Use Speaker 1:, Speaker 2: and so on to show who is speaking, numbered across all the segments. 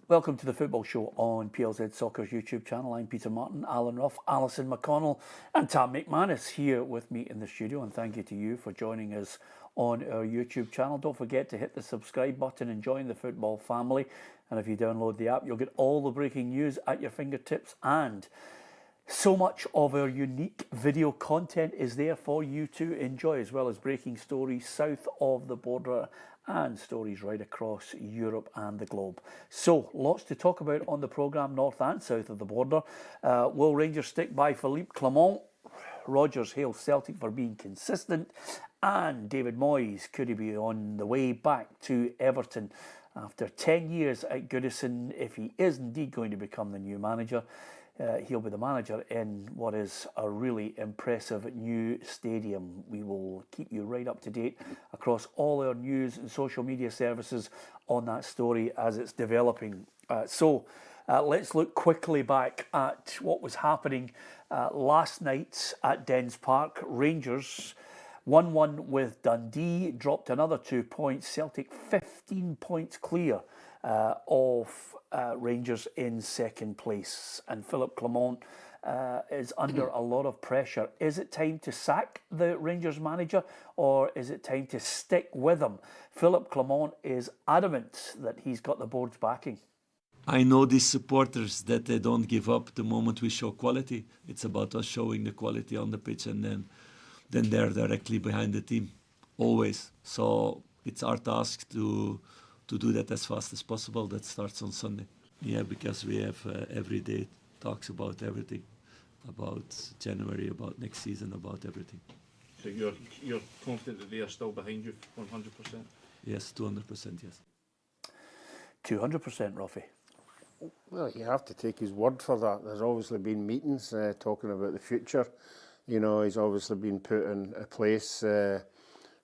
Speaker 1: Welcome to the Football Show on PLZ Soccer's YouTube channel. I'm Peter Martin, Alan Ruff, Alison McConnell and Tam McManus here with me in the studio, and thank you to you for joining us on our YouTube channel. Don't forget to hit the subscribe button and join the football family, and if you download the app you'll get all the breaking news at your fingertips, and so much of our unique video content is there for you to enjoy, as well as breaking stories south of the border and stories right across Europe and the globe. So, lots to talk about on the programme, north and south of the border. Will Rangers stick by Philippe Clement? Rodgers hails Celtic for being consistent. And David Moyes, could he be on the way back to Everton after 10 years at Goodison? If he is indeed going to become the new manager, he'll be the manager in what is a really impressive new stadium. We will keep you right up to date across all our news and social media services on that story as it's developing. So let's look quickly back at what was happening last night at Dens Park. Rangers 1-1 with Dundee, dropped another 2 points. Celtic 15 points clear of Rangers in second place, and Philippe Clement is under a lot of pressure. Is it time to sack the Rangers manager, or is it time to stick with him? Philippe Clement is adamant that he's got the board's backing.
Speaker 2: I know these supporters that they don't give up the moment we show quality. It's about us showing the quality on the pitch, and then they're directly behind the team, always. So it's our task to do that as fast as possible. That starts on Sunday. Yeah, because we have every day talks about everything, about January, about next season, about everything.
Speaker 3: So you're confident that they are still behind you 100%?
Speaker 2: Yes, 200%, yes.
Speaker 1: 200%, Ruffy.
Speaker 4: Well, you have to take his word for that. There's obviously been meetings talking about the future. You know, he's obviously been put in a place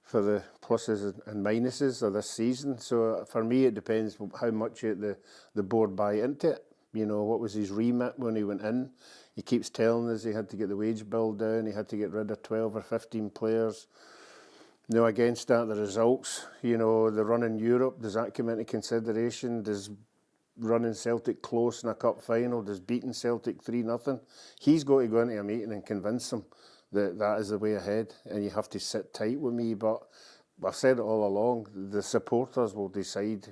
Speaker 4: for the pluses and minuses of this season. So for me, it depends how much the board buy into it. You know, what was his remit when he went in? He keeps telling us he had to get the wage bill down, he had to get rid of 12 or 15 players. You know, against that, the results, you know, the run in Europe, does that come into consideration? Does running Celtic close in a cup final, does beating Celtic 3-0? He's got to go into a meeting and convince them that that is the way ahead, and you have to sit tight with me. But I've said it all along, the supporters will decide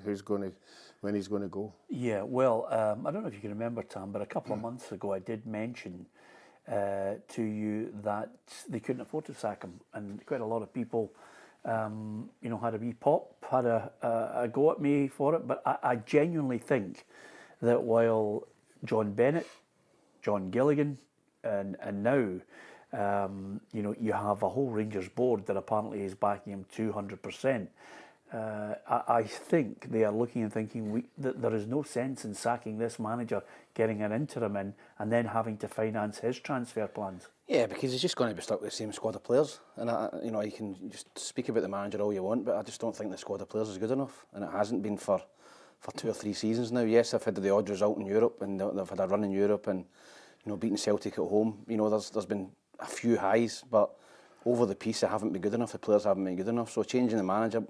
Speaker 4: when he's going to go.
Speaker 1: Yeah, well, I don't know if you can remember, Tam, but a couple of months ago I did mention to you that they couldn't afford to sack him, and quite a lot of people you know, had a wee pop, had a go at me for it. But I genuinely think that while John Bennett, John Gilligan, and now you know, you have a whole Rangers board that apparently is backing him 200%. I think they are looking and thinking that there is no sense in sacking this manager, getting an interim in, and then having to finance his transfer plans.
Speaker 5: Yeah, because he's just going to be stuck with the same squad of players. And, you know, you can just speak about the manager all you want, but I just don't think the squad of players is good enough. And it hasn't been for 2 or 3 seasons now. Yes, they've had the odd result in Europe, and they've had a run in Europe, and, you know, beating Celtic at home. You know, there's been a few highs, but over the piece they haven't been good enough. The players haven't been good enough. So changing the manager,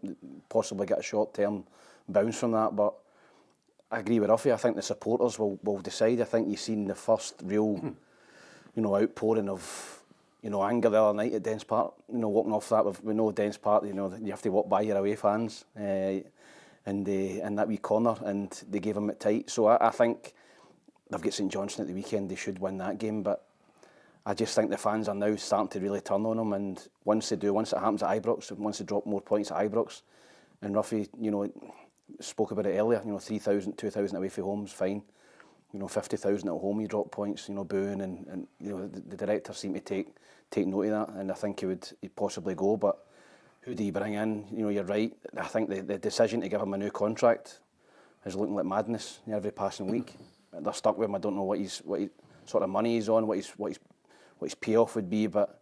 Speaker 5: possibly get a short-term bounce from that. But I agree with Ruffy. I think the supporters will decide. I think you've seen the first real, you know, outpouring of, you know, anger the other night at Dens Park. You know, walking off that, we know Dens Park, you know, you have to walk by your away fans and in that wee corner, and they gave them it tight. So I think they've got St Johnstone at the weekend. They should win that game, but I just think the fans are now starting to really turn on them, and once it happens at Ibrox, and once they drop more points at Ibrox, and Ruffy, you know, spoke about it earlier, you know, 3,000, 2,000 away from home is fine. You know, 50,000 at home, you drop points, you know, booing, and you know, the director seemed to take note of that, and I think he'd possibly go, but who do you bring in? You know, you're right. I think the decision to give him a new contract is looking like madness every passing week. They're stuck with him. I don't know what sort of money he's on, what his payoff would be, but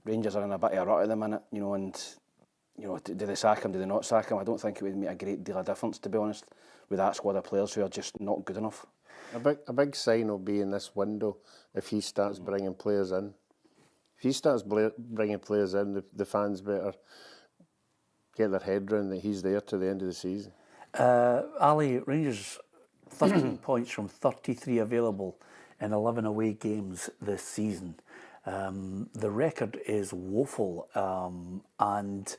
Speaker 5: Rangers are in a bit of a rut at the minute, you know, and you know, do they sack him, do they not sack him? I don't think it would make a great deal of difference, to be honest, with that squad of players who are just not good enough.
Speaker 4: A big sign will be in this window if he starts bringing players in. If he starts bringing players in, the fans better get their head round that he's there to the end of the season.
Speaker 1: Ali, Rangers 13 points from 33 available in 11 away games this season. The record is woeful, and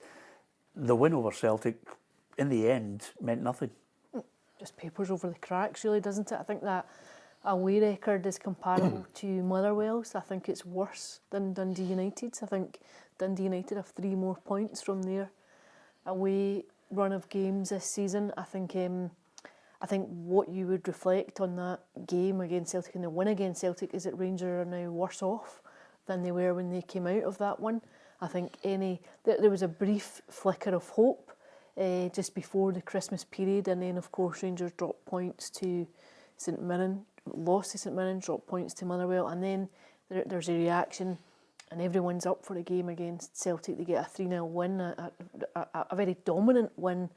Speaker 1: the win over Celtic, in the end, meant nothing.
Speaker 6: Just papers over the cracks, really, doesn't it? I think that away record is comparable to Motherwell's. I think it's worse than Dundee United's. I think Dundee United have 3 more points from their away run of games this season. I think what you would reflect on that game against Celtic and the win against Celtic is that Rangers are now worse off than they were when they came out of that one. I think there was a brief flicker of hope just before the Christmas period, and then of course Rangers dropped points to St Mirren, lost to St Mirren, dropped points to Motherwell, and then there's a reaction and everyone's up for a game against Celtic. They get a 3-0 win, a very dominant win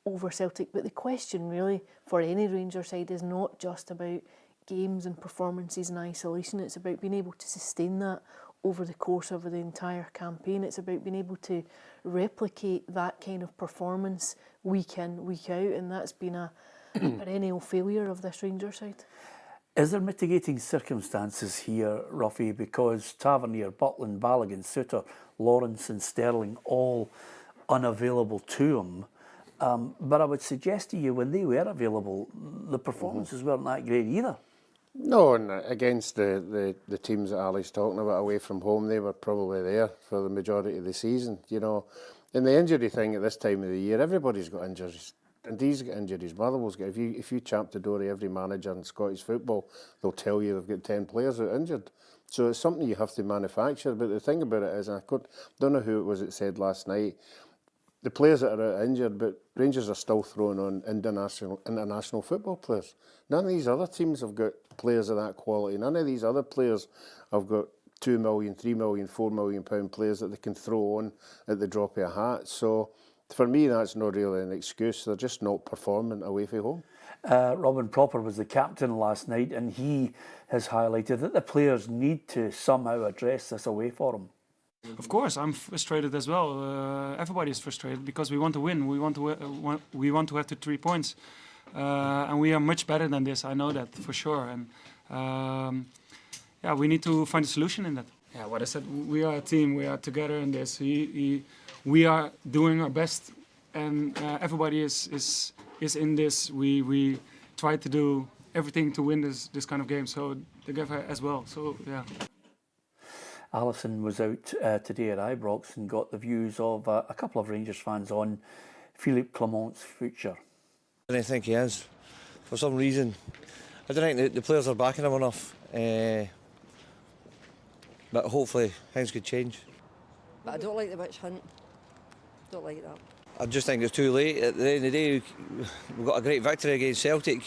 Speaker 6: over Celtic. But the question really for any Rangers side is not just about games and performances in isolation. It's about being able to sustain that over the course of the entire campaign. It's about being able to replicate that kind of performance week in, week out, and that's been a perennial failure of this Rangers side.
Speaker 1: Is there mitigating circumstances here, Ruffy? Because Tavernier, Butland, Balogun, Suter, Lawrence and Sterling all unavailable to him. But I would suggest to you, when they were available, the performances weren't that great either.
Speaker 4: No, and against the teams that Ali's talking about away from home, they were probably there for the majority of the season, you know. And the injury thing at this time of the year, everybody's got injuries. Dundee's got injuries, Motherwell's got. If you chat to Dory, every manager in Scottish football, they'll tell you they've got 10 players out injured. So it's something you have to manufacture. But the thing about it is, don't know who it was that said last night, the players that are out injured, but Rangers are still throwing on international football players. None of these other teams have got players of that quality. None of these other players have got 2 million, 3 million, 4 million pound players that they can throw on at the drop of a hat. So for me, that's not really an excuse. They're just not performing away from home.
Speaker 1: Robin Proper was the captain last night, and he has highlighted that the players need to somehow address this away for them.
Speaker 7: Of course, I'm frustrated as well. Everybody is frustrated because we want to win. We want to have the 3 points, and we are much better than this. I know that for sure. And yeah, we need to find a solution in that. Yeah, what I said. We are a team. We are together in this. We are doing our best, and everybody is in this. We try to do everything to win this kind of game. So the guy as well. So yeah.
Speaker 1: Alison was out today at Ibrox and got the views of a couple of Rangers fans on Philippe Clement's future.
Speaker 8: I don't think he is. For some reason, I don't think the players are backing him enough. But hopefully things could change.
Speaker 9: But I don't like the witch hunt. Don't like that.
Speaker 8: I just think it's too late. At the end of the day, we've got a great victory against Celtic,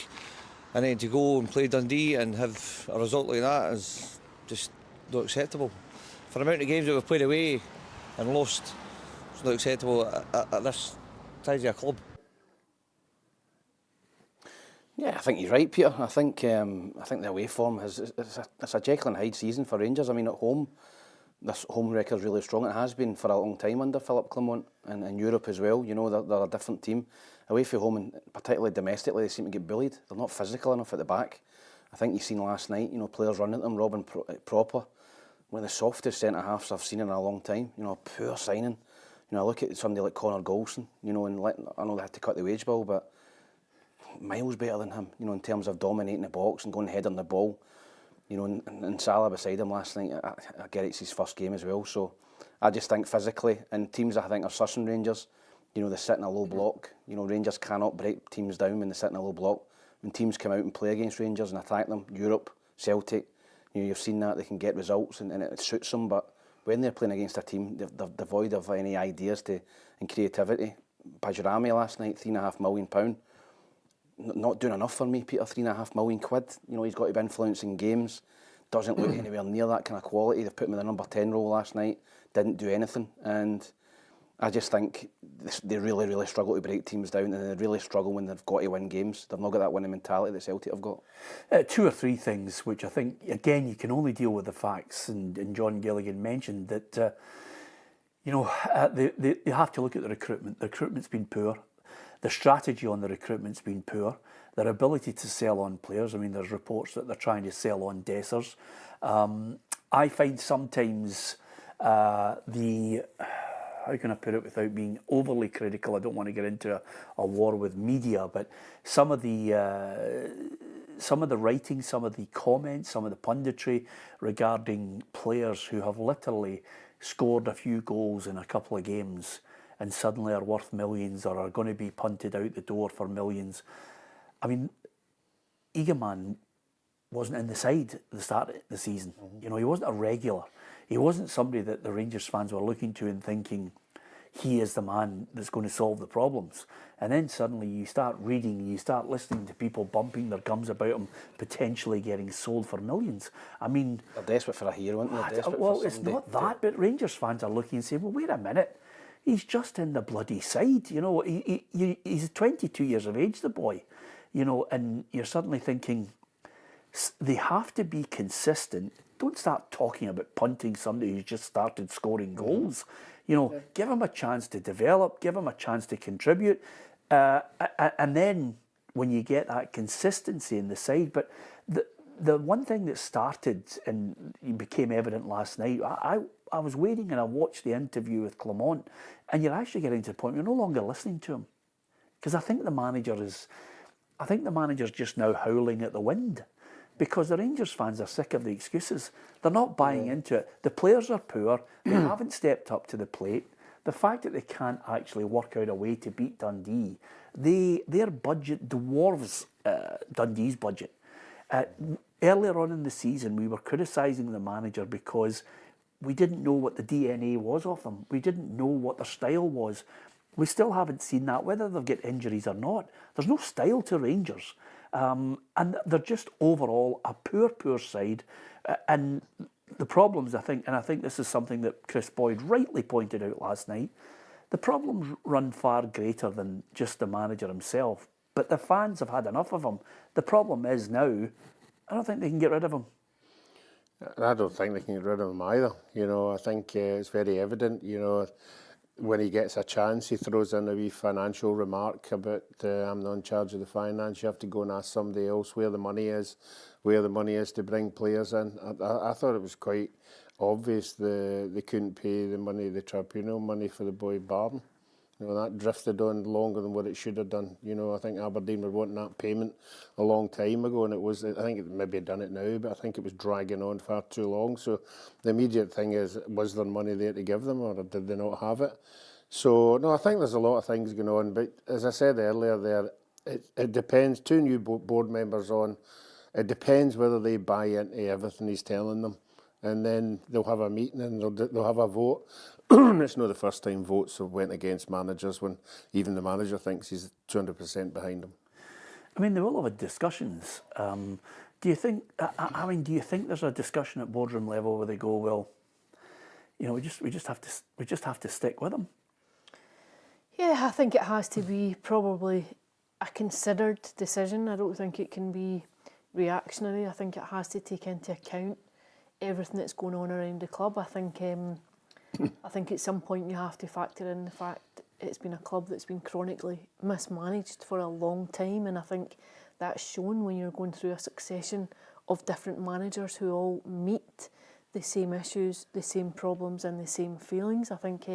Speaker 8: and then to go and play Dundee and have a result like that is just not acceptable. For the amount of games that we've played away and lost, it's not acceptable at this size of a club.
Speaker 5: Yeah, I think he's right, Peter. I think the away form it's a Jekyll and Hyde season for Rangers. I mean, at home, this home record's really strong. It has been for a long time under Philippe Clement, and in Europe as well. You know, they're a different team. Away from home, and particularly domestically, they seem to get bullied. They're not physical enough at the back. I think you've seen last night, you know, players running at them, Robin Proper, one of the softest centre-halves I've seen in a long time. You know, poor signing. You know, I look at somebody like Connor Golson, you know, and I know they had to cut the wage bill, but miles better than him, you know, in terms of dominating the box and going head on the ball. You know, and Salah beside him last night, I get it's his first game as well. So I just think physically, and teams I think are sussing Rangers, you know, they sit in a low block. You know, Rangers cannot break teams down when they sit in a low block. When teams come out and play against Rangers and attack them, Europe, Celtic, you know, you've seen that they can get results and it suits them. But when they're playing against a team, they're devoid of any ideas and creativity. Bajrami last night, £3.5 million. Not doing enough for me, Peter. £3.5 million. You know, he's got to be influencing games. Doesn't look anywhere near that kind of quality. They've put him in the number 10 role last night. Didn't do anything. And I just think they really, really struggle to break teams down, and they really struggle when they've got to win games. They've not got that winning mentality that Celtic have got.
Speaker 1: 2 or 3 things which I think, again, you can only deal with the facts. And John Gilligan mentioned that, you know, they have to look at the recruitment. The recruitment's been poor. The strategy on the recruitment's been poor. Their ability to sell on players. I mean, there's reports that they're trying to sell on Dessers. I find sometimes how can I put it without being overly critical? I don't want to get into a war with media, but some of the writing, some of the comments, some of the punditry regarding players who have literally scored a few goals in a couple of games and suddenly are worth millions or are going to be punted out the door for millions. I mean, Egeman wasn't in the side at the start of the season. You know, he wasn't a regular. He wasn't somebody that the Rangers fans were looking to and thinking he is the man that's going to solve the problems. And then suddenly you start reading, you start listening to people bumping their gums about him potentially getting sold for millions. I mean,
Speaker 5: they're desperate for a hero, aren't they? Desperate
Speaker 1: well,
Speaker 5: for
Speaker 1: it's
Speaker 5: somebody
Speaker 1: not that, but Rangers fans are looking and saying, well, wait a minute. He's just in the bloody side, you know. He's 22 years of age, the boy, you know, and you're suddenly thinking they have to be consistent. Don't start talking about punting somebody who's just started scoring goals. You know, give him a chance to develop, give him a chance to contribute, and then when you get that consistency in the side. But the one thing that started and became evident last night, I was waiting and I watched the interview with Clement, and you're actually getting to the point where you're no longer listening to him, because I think the manager's just now howling at the wind, because the Rangers fans are sick of the excuses. They're not buying into it. The players are poor. They haven't stepped up to the plate. The fact that they can't actually work out a way to beat Dundee, their budget dwarfs Dundee's budget. Earlier on in the season, we were criticising the manager because we didn't know what the DNA was of them. We didn't know what their style was. We still haven't seen that, whether they've got injuries or not. There's no style to Rangers. And they're just overall a poor side. And the problems, I think this is something that Chris Boyd rightly pointed out last night, the problems run far greater than just the manager himself. But the fans have had enough of him. The problem is now, I don't think they can get rid of him.
Speaker 4: I don't think they can get rid of him either. You know, I think it's very evident, you know, when he gets a chance, he throws in a wee financial remark about I'm not in charge of the finance. You have to go and ask somebody else where the money is to bring players in. I thought it was quite obvious they couldn't pay the tribunal money for the boy Barden. You know, that drifted on longer than what it should have done. You know, I think Aberdeen were wanting that payment a long time ago, and I think it maybe done it now, but I think it was dragging on far too long. So the immediate thing is, was there money there to give them, or did they not have it? So, no, I think there's a lot of things going on, but as I said earlier there, it depends. 2 new board members on. It depends whether they buy into everything he's telling them. And then they'll have a meeting and they'll have a vote. It's not the first time votes have went against managers when even the manager thinks he's 200% behind them.
Speaker 1: I mean, they will have discussions. Do you think? Do you think there's a discussion at boardroom level where they go, well, you know, we just have to stick with them?
Speaker 6: Yeah, I think it has to be probably a considered decision. I don't think it can be reactionary. I think it has to take into account everything that's going on around the club. I think at some point you have to factor in the fact it's been a club that's been chronically mismanaged for a long time, and I think that's shown when you're going through a succession of different managers who all meet the same issues, the same problems and the same feelings. I think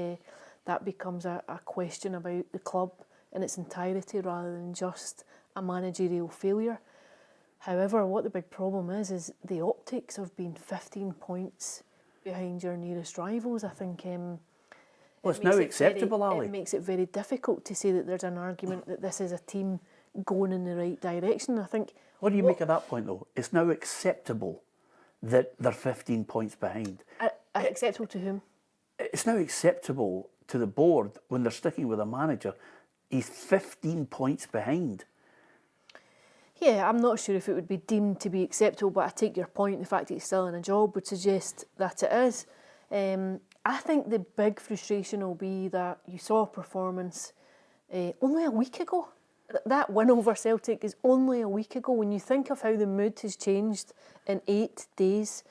Speaker 6: that becomes a question about the club in its entirety rather than just a managerial failure. However, what the big problem is the optics of being 15 points behind your nearest rivals. I think
Speaker 1: well, it's now acceptable, Ali.
Speaker 6: It makes it very difficult to say that there's an argument that this is a team going in the right direction. I think.
Speaker 1: What do you make of that point, though? It's now acceptable that they're 15 points behind.
Speaker 6: Acceptable to whom?
Speaker 1: It's now acceptable to the board when they're sticking with a manager. He's 15 points behind.
Speaker 6: Yeah, I'm not sure if it would be deemed to be acceptable, but I take your point. The fact that he's still in a job would suggest that it is. I think the big frustration will be that you saw a performance only a week ago. That win over Celtic is only a week ago. When you think of how the mood has changed in 8 days,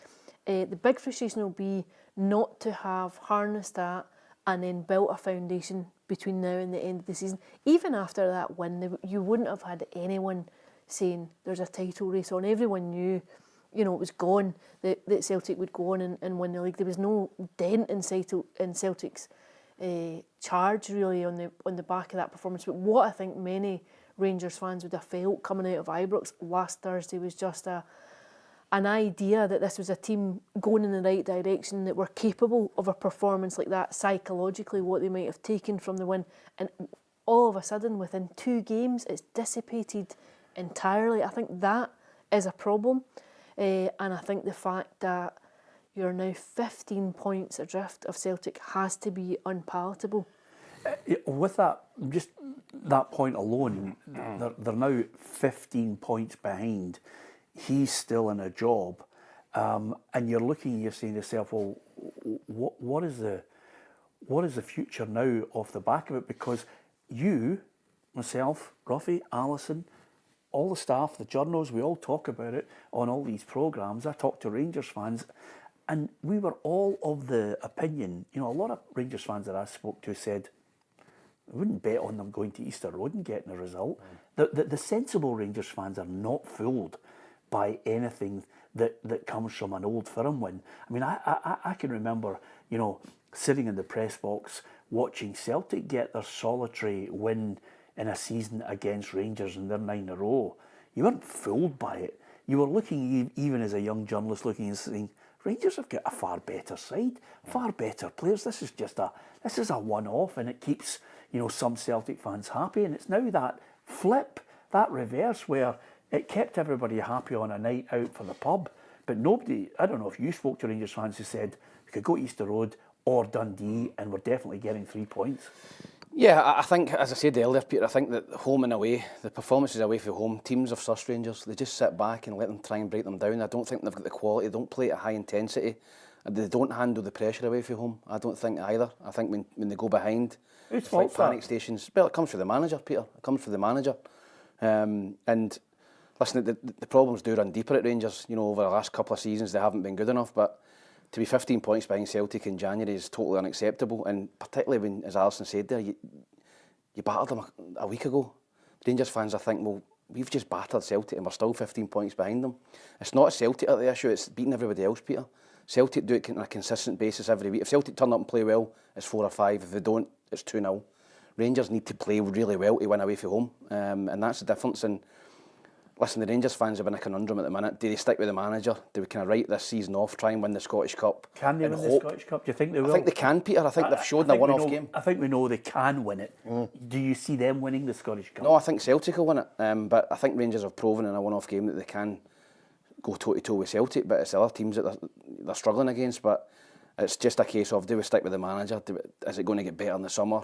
Speaker 6: the big frustration will be not to have harnessed that and then built a foundation between now and the end of the season. Even after that win, you wouldn't have had anyone saying there's a title race on. Everyone knew, you know, it was gone, that Celtic would go on and win the league. There was no dent in Celtic's charge really on the back of that performance. But what I think many Rangers fans would have felt coming out of Ibrox last Thursday was just an idea that this was a team going in the right direction, that were capable of a performance like that psychologically, what they might have taken from the win. And all of a sudden, within 2 games, it's dissipated entirely. I think that is a problem. And I think the fact that you're now 15 points adrift of Celtic has to be unpalatable.
Speaker 1: With that, just that point alone, they're now 15 points behind. He's still in a job, and you're looking, you're saying to yourself, well, what is the future now off the back of it? Because you, myself, Ruffy, Alison, all the staff, the journals, we all talk about it on all these programmes. I talk to Rangers fans, and we were all of the opinion, you know, a lot of Rangers fans that I spoke to said, I wouldn't bet on them going to Easter Road and getting a result. The sensible Rangers fans are not fooled by anything that comes from an Old Firm win. I mean, I can remember, you know, sitting in the press box watching Celtic get their solitary win in a season against Rangers in their 9 in a row. You weren't fooled by it. You were looking, even as a young journalist, looking and saying, Rangers have got a far better side, far better players. This is a one-off, and it keeps, you know, some Celtic fans happy. And it's now that flip, that reverse, where it kept everybody happy on a night out for the pub. But nobody, I don't know if you spoke to Rangers fans who said we could go Easter Road or Dundee and we're definitely getting 3 points.
Speaker 5: Yeah, I think, as I said earlier, Peter, I think that home and away, the performances away from home, teams of such Rangers, they just sit back and let them try and break them down. I don't think they've got the quality, they don't play at high intensity, and they don't handle the pressure away from home. I don't think either. I think when they go behind, it's like panic stations. Well, it comes from the manager, Peter. It comes from the manager. And listen, the problems do run deeper at Rangers. You know, over the last couple of seasons, they haven't been good enough, but to be 15 points behind Celtic in January is totally unacceptable, and particularly when, as Alison said there, you battered them a week ago. Rangers fans, I think, well, we've just battered Celtic and we're still 15 points behind them. It's not Celtic at the issue, it's beating everybody else, Peter. Celtic do it on a consistent basis every week. If Celtic turn up and play well, it's 4 or 5. If they don't, it's 2-0. Rangers need to play really well to win away from home, and that's the difference. And listen, the Rangers fans have been a conundrum at the minute. Do they stick with the manager? Do we kind of write this season off, try and win the Scottish Cup?
Speaker 1: Can they win the Scottish Cup? Do you think they will?
Speaker 5: I think they can, Peter. I think they've showed in a one-off game.
Speaker 1: I think we know they can win it. Do you see them winning the Scottish Cup?
Speaker 5: No, I think Celtic will win it. But I think Rangers have proven in a one-off game that they can go toe-to-toe with Celtic, but it's the other teams that they're struggling against. But it's just a case of, do we stick with the manager? Is it going to get better in the summer?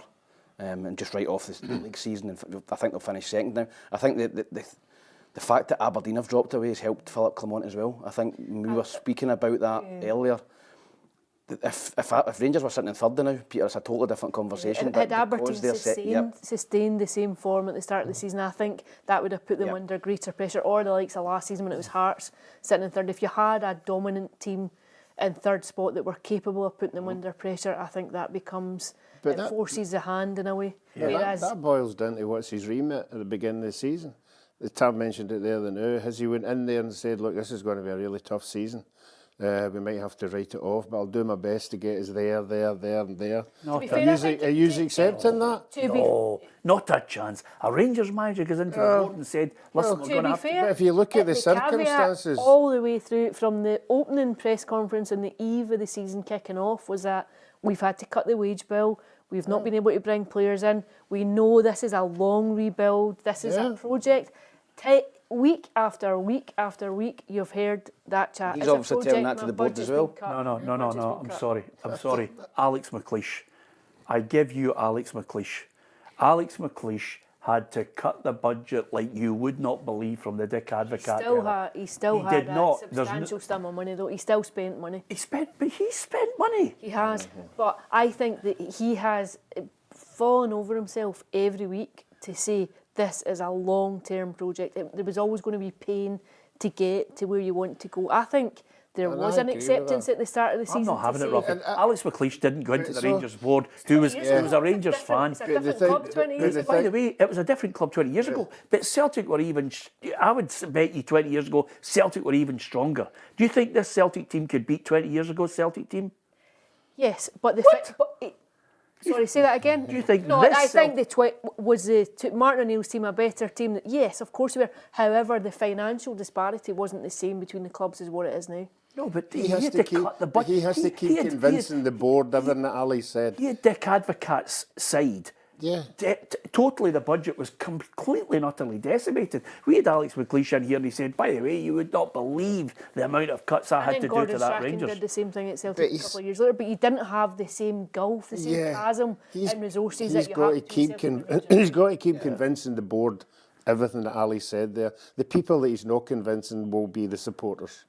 Speaker 5: And just write off the league season? And I think they'll finish second now. I think the fact that Aberdeen have dropped away has helped Philippe Clement as well. I think we were speaking about that earlier. If Rangers were sitting in third now, Peter, it's a totally different conversation.
Speaker 6: Had Aberdeen sustained the same form at the start of the season, I think that would have put them under greater pressure, or the likes of last season when it was Hearts sitting in third. If you had a dominant team in third spot that were capable of putting them under pressure, I think that becomes, it forces the hand in a way.
Speaker 4: Yeah, that boils down to what's his remit at the beginning of the season. Tam mentioned it there now. Has he went in there and said, look, this is going to be a really tough season. We might have to write it off, but I'll do my best to get us there, and there.
Speaker 1: No,
Speaker 4: Are you accepting that?
Speaker 1: No, not a chance. A Rangers manager goes into the board and said, listen, we're going to have to...
Speaker 4: But if you look at the circumstances...
Speaker 6: all the way through, from the opening press conference on the eve of the season kicking off, was that we've had to cut the wage bill, we've not been able to bring players in, we know this is a long rebuild, this is a project. Week after week after week, you've heard that chat.
Speaker 5: He's obviously telling that to the board as well.
Speaker 1: No, I'm sorry. Alex McLeish. I give you Alex McLeish. Alex McLeish had to cut the budget like you would not believe from the Dick Advocaat.
Speaker 6: He still had a substantial sum of money though. He still spent money.
Speaker 1: He spent money.
Speaker 6: He has. But I think that he has fallen over himself every week to say this is a long-term project. There was always going to be pain to get to where you want to go. I think there
Speaker 4: And
Speaker 6: was
Speaker 4: I
Speaker 6: an
Speaker 4: agree with
Speaker 6: acceptance
Speaker 4: that.
Speaker 6: at the start of the season.
Speaker 1: I'm not having
Speaker 6: to
Speaker 1: it,
Speaker 6: say-
Speaker 1: Ruffy. Alex McLeish didn't go into the
Speaker 4: So-
Speaker 1: Rangers board, who was a Rangers fan.
Speaker 6: It's a
Speaker 4: But the
Speaker 6: different
Speaker 4: thing-
Speaker 6: club 20 years
Speaker 4: but the
Speaker 6: ago.
Speaker 1: By the way, it was a different club 20 years ago, but Celtic were even, I would bet you 20 years ago, Celtic were even stronger. Do you think this Celtic team could beat 20 years ago's Celtic team?
Speaker 6: Yes, but the sorry, say that again.
Speaker 1: Do you think
Speaker 6: No,
Speaker 1: this
Speaker 6: I think was Martin O'Neill's team a better team? Yes, of course we were. However, the financial disparity wasn't the same between the clubs as what it is now.
Speaker 1: No, but
Speaker 4: He has to keep,
Speaker 1: cut the budget.
Speaker 4: he has to keep convincing the board, everything that Ali said.
Speaker 1: He had Dick Advocaat's side.
Speaker 4: Yeah.
Speaker 1: Totally, the budget was completely and utterly decimated. We had Alex McLeish in here and he said, by the way, you would not believe the amount of cuts I had to do
Speaker 6: Gordon
Speaker 1: to that
Speaker 6: Strachan
Speaker 1: Rangers.
Speaker 6: did the same thing at Celtic a couple of years later, but you didn't have the same gulf, the same chasm in resources that you have between Celtic and Rangers.
Speaker 4: He's got to keep convincing the board everything that Ali said there. The people that he's not convincing will be the supporters.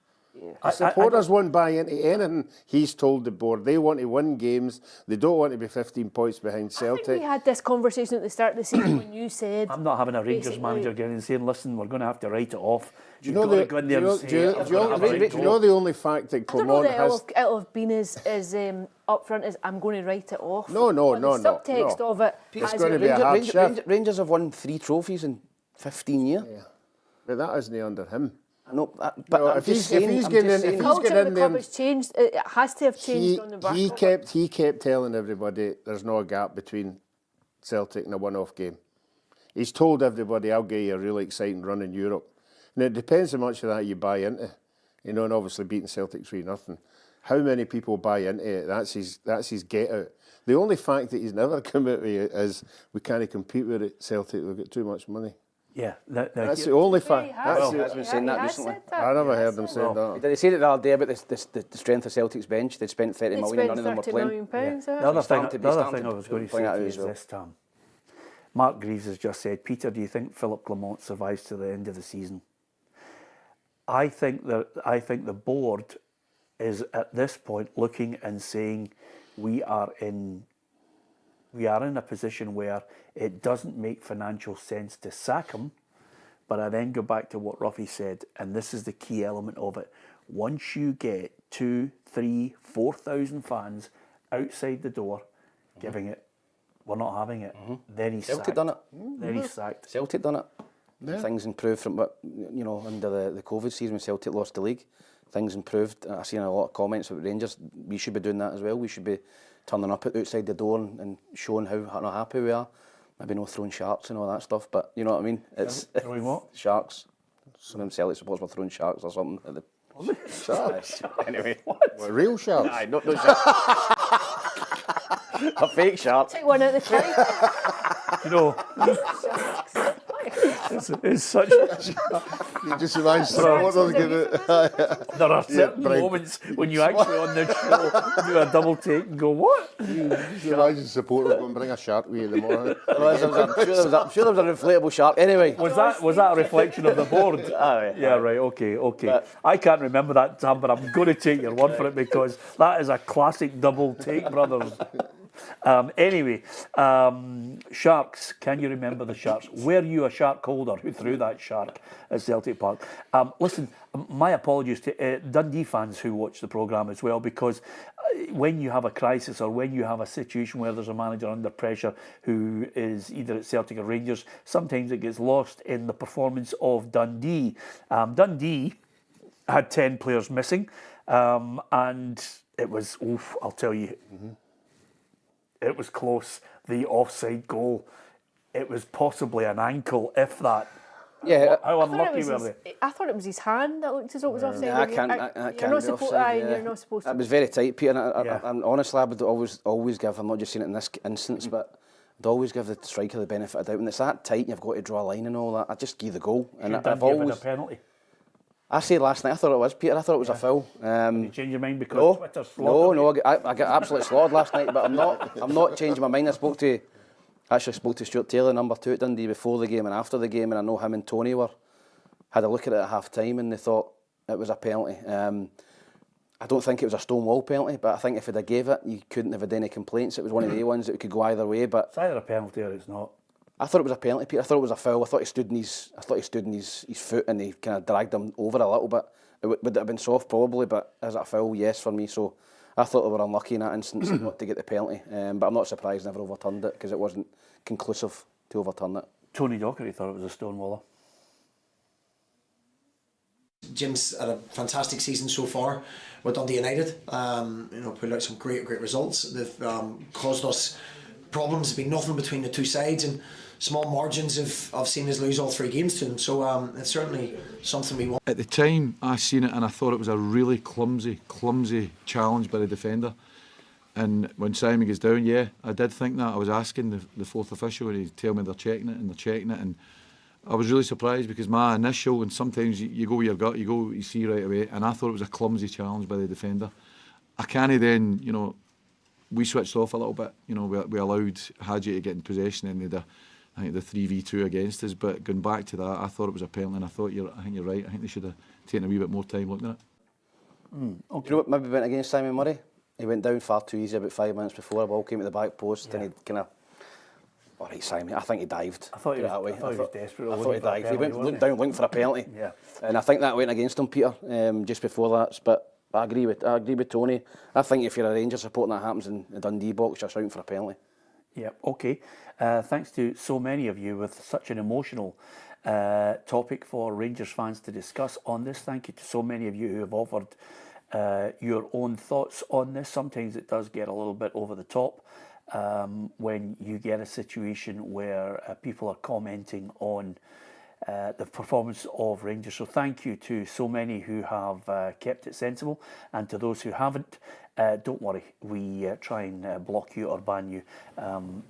Speaker 4: The supporters won't buy into anything he's told the board. They want to win games. They don't want to be 15 points behind
Speaker 6: I
Speaker 4: Celtic.
Speaker 6: think we had this conversation at the start of the season when you said...
Speaker 1: I'm not having a Rangers
Speaker 6: basically-
Speaker 1: manager getting and saying, listen, we're going to have to write it off.
Speaker 4: Do you know the only fact that
Speaker 6: I don't know
Speaker 4: Clement
Speaker 6: that
Speaker 4: has...
Speaker 6: it'll have been as upfront as I'm going to write it off.
Speaker 4: No,
Speaker 6: But the subtext of it
Speaker 4: It's
Speaker 6: has
Speaker 4: going to
Speaker 6: been-
Speaker 4: be a hard shift.
Speaker 5: Rangers have won 3 trophies in 15 years.
Speaker 4: Yeah. But that isn't under him.
Speaker 5: I know, but
Speaker 4: No,
Speaker 5: I'm
Speaker 4: if
Speaker 5: just
Speaker 4: he's- if
Speaker 5: saying-
Speaker 4: he's
Speaker 5: I'm
Speaker 4: getting
Speaker 5: just
Speaker 4: in-
Speaker 5: saying-
Speaker 4: if
Speaker 6: The
Speaker 4: he's
Speaker 6: culture
Speaker 4: getting
Speaker 6: of
Speaker 4: in
Speaker 6: the
Speaker 4: there
Speaker 6: club has changed. It has to have changed on the back.
Speaker 4: He kept telling everybody there's no gap between Celtic and a one-off game. He's told everybody, I'll get you a really exciting run in Europe. And it depends how much of that you buy into. You know, and obviously beating Celtic 3-0. How many people buy into it? That's his get out. The only fact that he's never come out with is we can't compete with it, Celtic, we've got too much money.
Speaker 1: Yeah.
Speaker 4: That's the only fact.
Speaker 5: Well, he has been saying that recently.
Speaker 4: I never heard him say that.
Speaker 5: Did he say it the other day about the strength of Celtic's bench? They'd spent 30
Speaker 6: They
Speaker 5: million and
Speaker 6: spent
Speaker 5: none of them were
Speaker 6: £30
Speaker 5: playing.
Speaker 6: million pounds,
Speaker 1: The
Speaker 6: eh?
Speaker 1: other thing,
Speaker 5: starting to-
Speaker 1: the other
Speaker 5: starting
Speaker 1: thing I
Speaker 5: to
Speaker 1: was going to
Speaker 5: point
Speaker 1: say
Speaker 5: that
Speaker 1: to
Speaker 5: out
Speaker 1: you
Speaker 5: as
Speaker 1: is
Speaker 5: well.
Speaker 1: this, Tam. Mark Greaves has just said, Peter, do you think Philippe Clement survives to the end of the season? I think the board is at this point looking and saying we are in a position where it doesn't make financial sense to sack him. But I then go back to what Ruffy said, and this is the key element of it. Once you get 2,000, 3,000, 4,000 fans outside the door giving it, we're not having it, then he's
Speaker 5: Celtic
Speaker 1: sacked.
Speaker 5: done it.
Speaker 1: Then he's sacked.
Speaker 5: Celtic done it. Things improved from, but you know, under the COVID season when Celtic lost the league, things improved. I've seen a lot of comments about Rangers. We should be doing that as well. We should be turning up outside the door and showing how not happy we are. Maybe no throwing sharks and all that stuff, but you know what I mean. It's
Speaker 1: Throwing what?
Speaker 5: Sharks. Some of them Celtic supporters were throwing sharks or something. At the
Speaker 4: Sharks?
Speaker 5: Anyway,
Speaker 4: What, real sharks?
Speaker 5: aye, no sharks. A fake shark.
Speaker 6: Take one out of the tank.
Speaker 1: You know, it's such.
Speaker 4: You just imagine supporters giving it.
Speaker 1: There are certain
Speaker 4: Brian.
Speaker 1: moments when you actually on this show do a double take and go, what?
Speaker 4: Just imagine supporters going to bring a shark with you in the morning.
Speaker 5: I'm sure there was a inflatable shark. Anyway,
Speaker 1: Was that a reflection of the board?
Speaker 5: Aye,
Speaker 1: Yeah, right, okay.
Speaker 5: But-
Speaker 1: I can't remember that, Tam, but I'm going to take your word for it because that is a classic double take, brothers. Anyway, sharks. Can you remember the sharks? Were you a shark holder who threw that shark at Celtic Park? Listen, my apologies to Dundee fans who watch the programme as well, because when you have a crisis or when you have a situation where there's a manager under pressure who is either at Celtic or Rangers, sometimes it gets lost in the performance of Dundee. Dundee had 10 players missing, and it was, I'll tell you, it was close. The offside goal, it was possibly an ankle, if that.
Speaker 5: yeah,
Speaker 1: How unlucky were they?
Speaker 6: I thought it was his hand that looked as though it was offside.
Speaker 5: I can't. I
Speaker 6: You're
Speaker 5: can't
Speaker 6: not
Speaker 5: be
Speaker 6: supposed.
Speaker 5: offside,
Speaker 6: You're not supposed to.
Speaker 5: It was very tight, Peter. And
Speaker 1: Yeah.
Speaker 5: I'm honestly, I would always give. I'm not just saying it in this instance, but I'd always give the striker the benefit of the doubt. When it's that tight, you've got to draw a line and all that. I just give the goal, and
Speaker 1: Should
Speaker 5: I've
Speaker 1: Dundee have had
Speaker 5: always.
Speaker 1: a penalty.
Speaker 5: I said last night, I thought it was Peter. I thought it was a foul.
Speaker 1: You change your mind because
Speaker 5: No,
Speaker 1: Twitter slaughtered you?
Speaker 5: I got absolutely slaughtered last night, but I'm not changing my mind. I spoke to Stuart Taylor, number 2 at Dundee, before the game and after the game, and I know him and Tony had a look at it at half time and they thought it was a penalty. I don't think it was a stonewall penalty, but I think if they'd gave it, you couldn't have had any complaints. It was one of the ones that could go either way. But
Speaker 1: It's either a penalty or it's not.
Speaker 5: I thought it was a penalty, Peter. I thought it was a foul. I thought he stood in his foot and he kind of dragged him over a little bit. Would it have been soft? Probably, but is it a foul? Yes, for me. So I thought they were unlucky in that instance not to get the penalty. But I'm not surprised they never overturned it because it wasn't conclusive to overturn it.
Speaker 1: Tony Docherty thought it was a stonewaller.
Speaker 10: Jim's had a fantastic season so far with Dundee United. Put out some great results. They've caused us problems. There's been nothing between the two sides, and small margins have seen us lose all 3 games to them. So it's certainly something we want.
Speaker 11: At the time, I seen it and I thought it was a really clumsy challenge by the defender. And when Simon goes down, yeah, I did think that. I was asking the fourth official, and he'd tell me they're checking it, and I was really surprised because my initial, and sometimes you go with your gut, you see right away, and I thought it was a clumsy challenge by the defender. I can't then, we switched off a little bit. We allowed Hadji to get in possession, and they had the 3v2 against us. But going back to that, I thought it was a penalty, and I think you're right. I think they should have taken a wee bit more time looking at it.
Speaker 5: Do you know what maybe went against Simon Murray? He went down far too easy about 5 minutes before. A ball came at the back post, and he kind of. All right, Simon. I think he dived.
Speaker 1: I thought he was desperate.
Speaker 5: I thought he dived. He went down looking for a penalty.
Speaker 1: Yeah.
Speaker 5: And I think that went against him, Peter, just before that. But I agree with Tony. I think if you're a Rangers supporter and that happens in the Dundee box, you're shouting for a penalty.
Speaker 1: Yeah, okay. Thanks to so many of you with such an emotional topic for Rangers fans to discuss on this. Thank you to so many of you who have offered your own thoughts on this. Sometimes it does get a little bit over the top when you get a situation where people are commenting on the performance of Rangers. So thank you to so many who have kept it sensible, and to those who haven't, don't worry, we try and block you or ban you.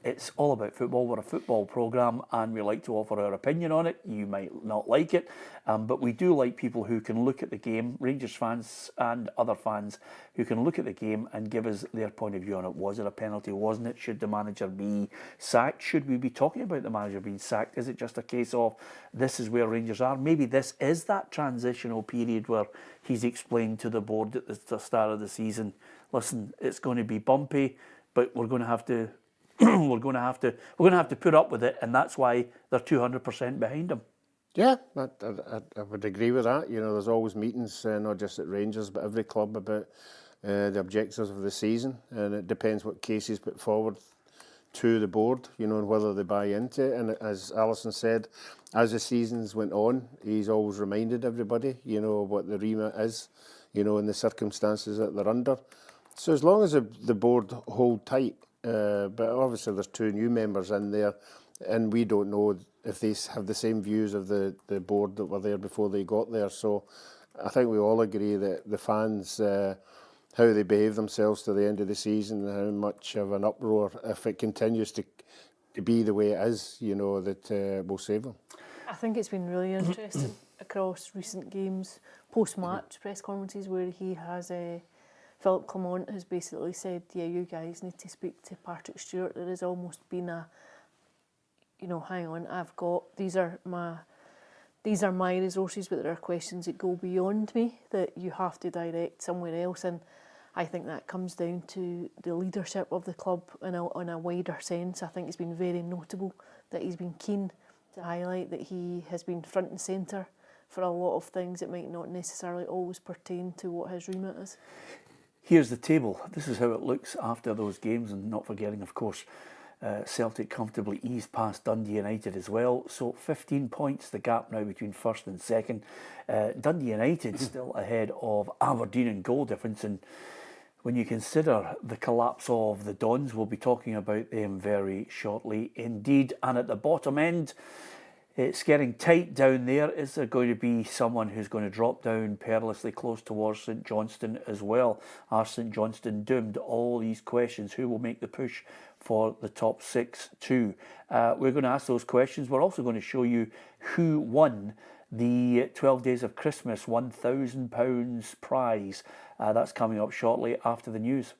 Speaker 1: It's all about football. We're a football programme and we like to offer our opinion on it. You might not like it, but we do like people who can look at the game, Rangers fans and other fans who can look at the game and give us their point of view on it. Was it a penalty? Wasn't it? Should the manager be sacked? Should we be talking about the manager being sacked? Is it just a case of this is where Rangers are? Maybe this is that transitional period where he's explained to the board at the start of the season, listen, it's going to be bumpy, but we're going to have to we're going to have to put up with it, and that's why they're 200% behind him.
Speaker 4: Yeah, I would agree with that. There's always meetings, not just at Rangers, but every club about the objectives of the season, and it depends what cases put forward to the board, and whether they buy into it. And as Alison said, as the seasons went on, he's always reminded everybody, what the remit is, and the circumstances that they're under. So as long as the board hold tight, but obviously there's 2 new members in there, and we don't know if they have the same views of the board that were there before they got there. So I think we all agree that the fans, how they behave themselves to the end of the season, and how much of an uproar, if it continues to be the way it is, that will save them.
Speaker 6: I think it's been really interesting across recent games, post-match press conferences where he has... Philippe Clement has basically said, yeah, you guys need to speak to Patrick Stewart. There has almost been a, hang on, these are my resources, but there are questions that go beyond me that you have to direct somewhere else. And I think that comes down to the leadership of the club in a wider sense. I think it's been very notable that he's been keen to highlight that he has been front and centre for a lot of things that might not necessarily always pertain to what his remit is.
Speaker 1: Here's the table. This is how it looks after those games, and not forgetting, of course, Celtic comfortably eased past Dundee United as well. So 15 points, the gap now between first and second. Dundee United still ahead of Aberdeen in goal difference, and when you consider the collapse of the Dons, we'll be talking about them very shortly indeed. And at the bottom end, it's getting tight down there. Is there going to be someone who's going to drop down perilously close towards St Johnstone as well? Are St Johnstone doomed? All these questions. Who will make the push for the top 6 too? We're going to ask those questions. We're also going to show you who won the 12 Days of Christmas £1,000 prize. That's coming up shortly after the news.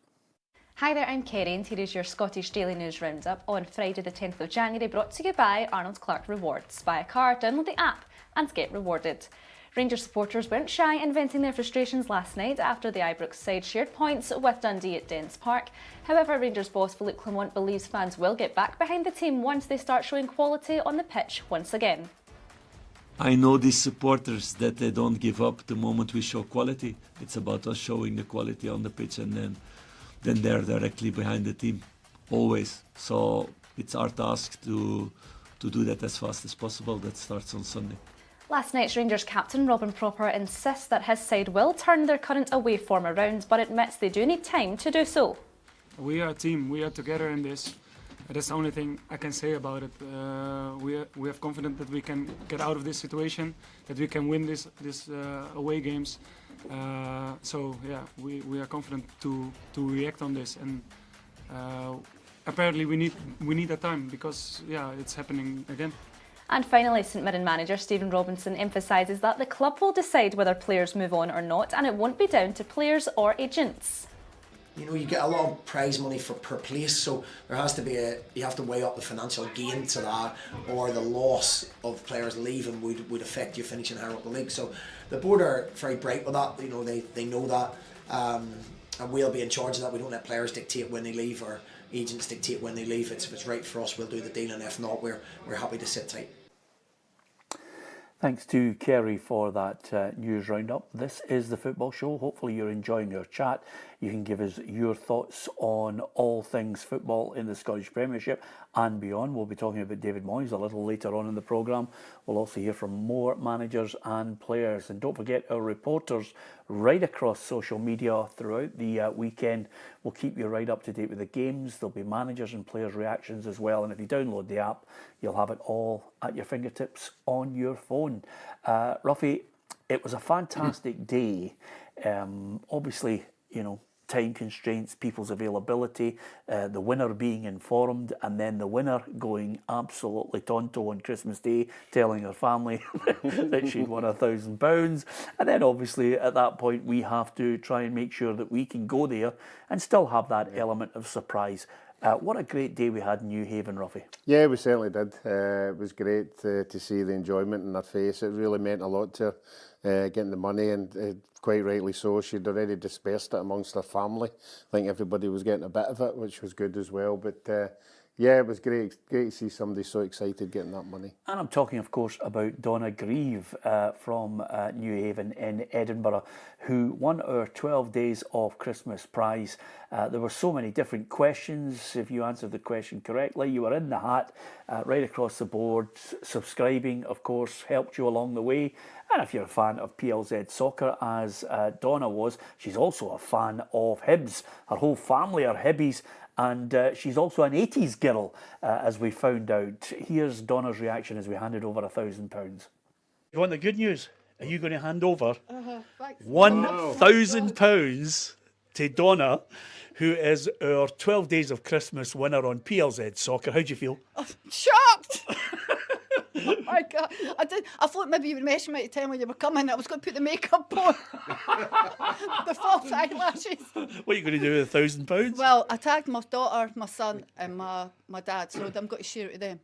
Speaker 12: Hi there, I'm Kerry and here is your Scottish Daily News Roundup on Friday the 10th of January, brought to you by Arnold Clark Rewards. Buy a car, download the app and get rewarded. Rangers supporters weren't shy in venting their frustrations last night after the Ibrox side shared points with Dundee at Dens Park. However, Rangers boss Philippe Clement believes fans will get back behind the team once they start showing quality on the pitch once again.
Speaker 2: I know these supporters that they don't give up the moment we show quality. It's about us showing the quality on the pitch, and then they're directly behind the team, always. So it's our task to do that as fast as possible. That starts on Sunday.
Speaker 12: Last night's Rangers captain Robin Proper insists that his side will turn their current away form around, but admits they do need time to do so.
Speaker 7: We are a team. We are together in this. That's the only thing I can say about it. We have confidence that we can get out of this situation, that we can win this away games. So yeah, we are confident to react on this, and apparently we need that time, because yeah, it's happening again.
Speaker 12: And finally, St Mirren manager Stephen Robinson emphasises that the club will decide whether players move on or not, and it won't be down to players or agents.
Speaker 10: You know, you get a lot of prize money per place, so there has to be you have to weigh up the financial gain to that, or the loss of players leaving would affect you finishing higher up the league. So the board are very bright with that. You know, they know that, and we'll be in charge of that. We don't let players dictate when they leave, or agents dictate when they leave. If it's right for us, we'll do the deal, and if not, we're happy to sit tight.
Speaker 1: Thanks to Kerry for that news roundup. This is the Football Show. Hopefully you're enjoying our chat. You can give us your thoughts on all things football in the Scottish Premiership and beyond. We'll be talking about David Moyes a little later on in the programme. We'll also hear from more managers and players. And don't forget our reporters right across social media throughout the weekend. We'll keep you right up to date with the games. There'll be managers and players' reactions as well. And if you download the app, you'll have it all at your fingertips on your phone. Ruffy, it was a fantastic day. Obviously, you know, time constraints, people's availability, the winner being informed, and then the winner going absolutely tonto on Christmas Day, telling her family that she'd won £1,000. And then obviously at that point we have to try and make sure that we can go there and still have that element of surprise. What a great day we had in New Haven, Ruffy.
Speaker 4: Yeah, we certainly did. It was great to see the enjoyment in her face. It really meant a lot to her, getting the money, and quite rightly so. She'd already dispersed it amongst her family. I think everybody was getting a bit of it, which was good as well. But yeah, it was great to see somebody so excited getting that money.
Speaker 1: And I'm talking, of course, about Donna Grieve from New Haven in Edinburgh, who won our 12 Days of Christmas prize. There were so many different questions. If you answered the question correctly, you were in the hat right across the board. Subscribing, of course, helped you along the way. And if you're a fan of PLZ soccer, as Donna was, she's also a fan of Hibs. Her whole family are Hibbies. And she's also an 80s girl, as we found out. Here's Donna's reaction as we handed over £1,000. You want the good news? Are you going to hand over £1,000 to Donna, who is our 12 Days of Christmas winner on PLZ Soccer? How do you feel?
Speaker 13: Shocked! Oh my God. I thought maybe you would message me to tell me you were coming. I was going to put the makeup on. The false eyelashes.
Speaker 1: What are you going to do with £1,000?
Speaker 13: Well, I tagged my daughter, my son and my dad, so I'm going to share it with them.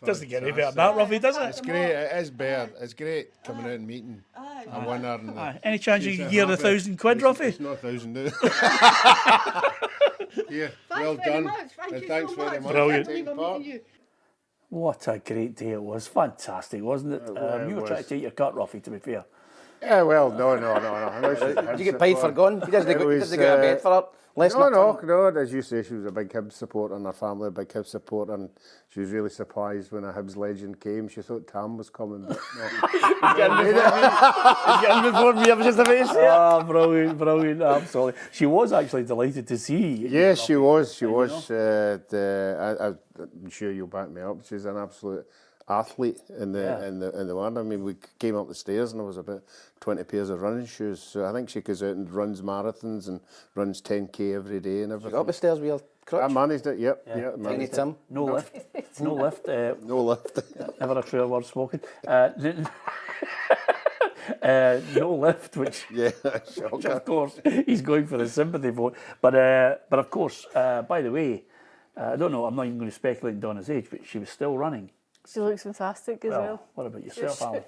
Speaker 1: Doesn't get any better than that, Ruffy, does it?
Speaker 4: It's great. It is better. It's great coming out and meeting a winner. And
Speaker 1: any chance you can hear the £1,000, Ruffy?
Speaker 4: It's not 1,000 now. Yeah, well done. Thanks very much.
Speaker 1: Brilliant. What a great day it was. Fantastic, wasn't it? You were trying to take your cut, Ruffy, to be fair.
Speaker 4: Yeah, well, no.
Speaker 5: Did you get paid for going? You didn't get a bed for it?
Speaker 4: No. As you say, she was a big Hibs supporter, and her family a big Hibs supporter, and she was really surprised when a Hibs legend came. She thought Tam was coming, but no.
Speaker 1: He's getting before me. I was just about to say it. Brilliant, absolutely. She was actually delighted to see.
Speaker 4: Yes, she was. I'm sure you'll back me up. She's an absolute athlete in the one. I mean, we came up the stairs and there was about 20 pairs of running shoes. So I think she goes out and runs marathons and runs 10k every day and everything.
Speaker 5: You got up the stairs with your crutch?
Speaker 4: I managed it. Yep.
Speaker 5: Tiny Tim.
Speaker 1: No lift. No lift.
Speaker 4: No lift.
Speaker 1: Never a trail word spoken. No lift, which of course he's going for the sympathy vote. But of course, by the way, I don't know. I'm not even going to speculate on Donna's age, but she was still running.
Speaker 6: She looks fantastic as well.
Speaker 1: What about yourself, Alan?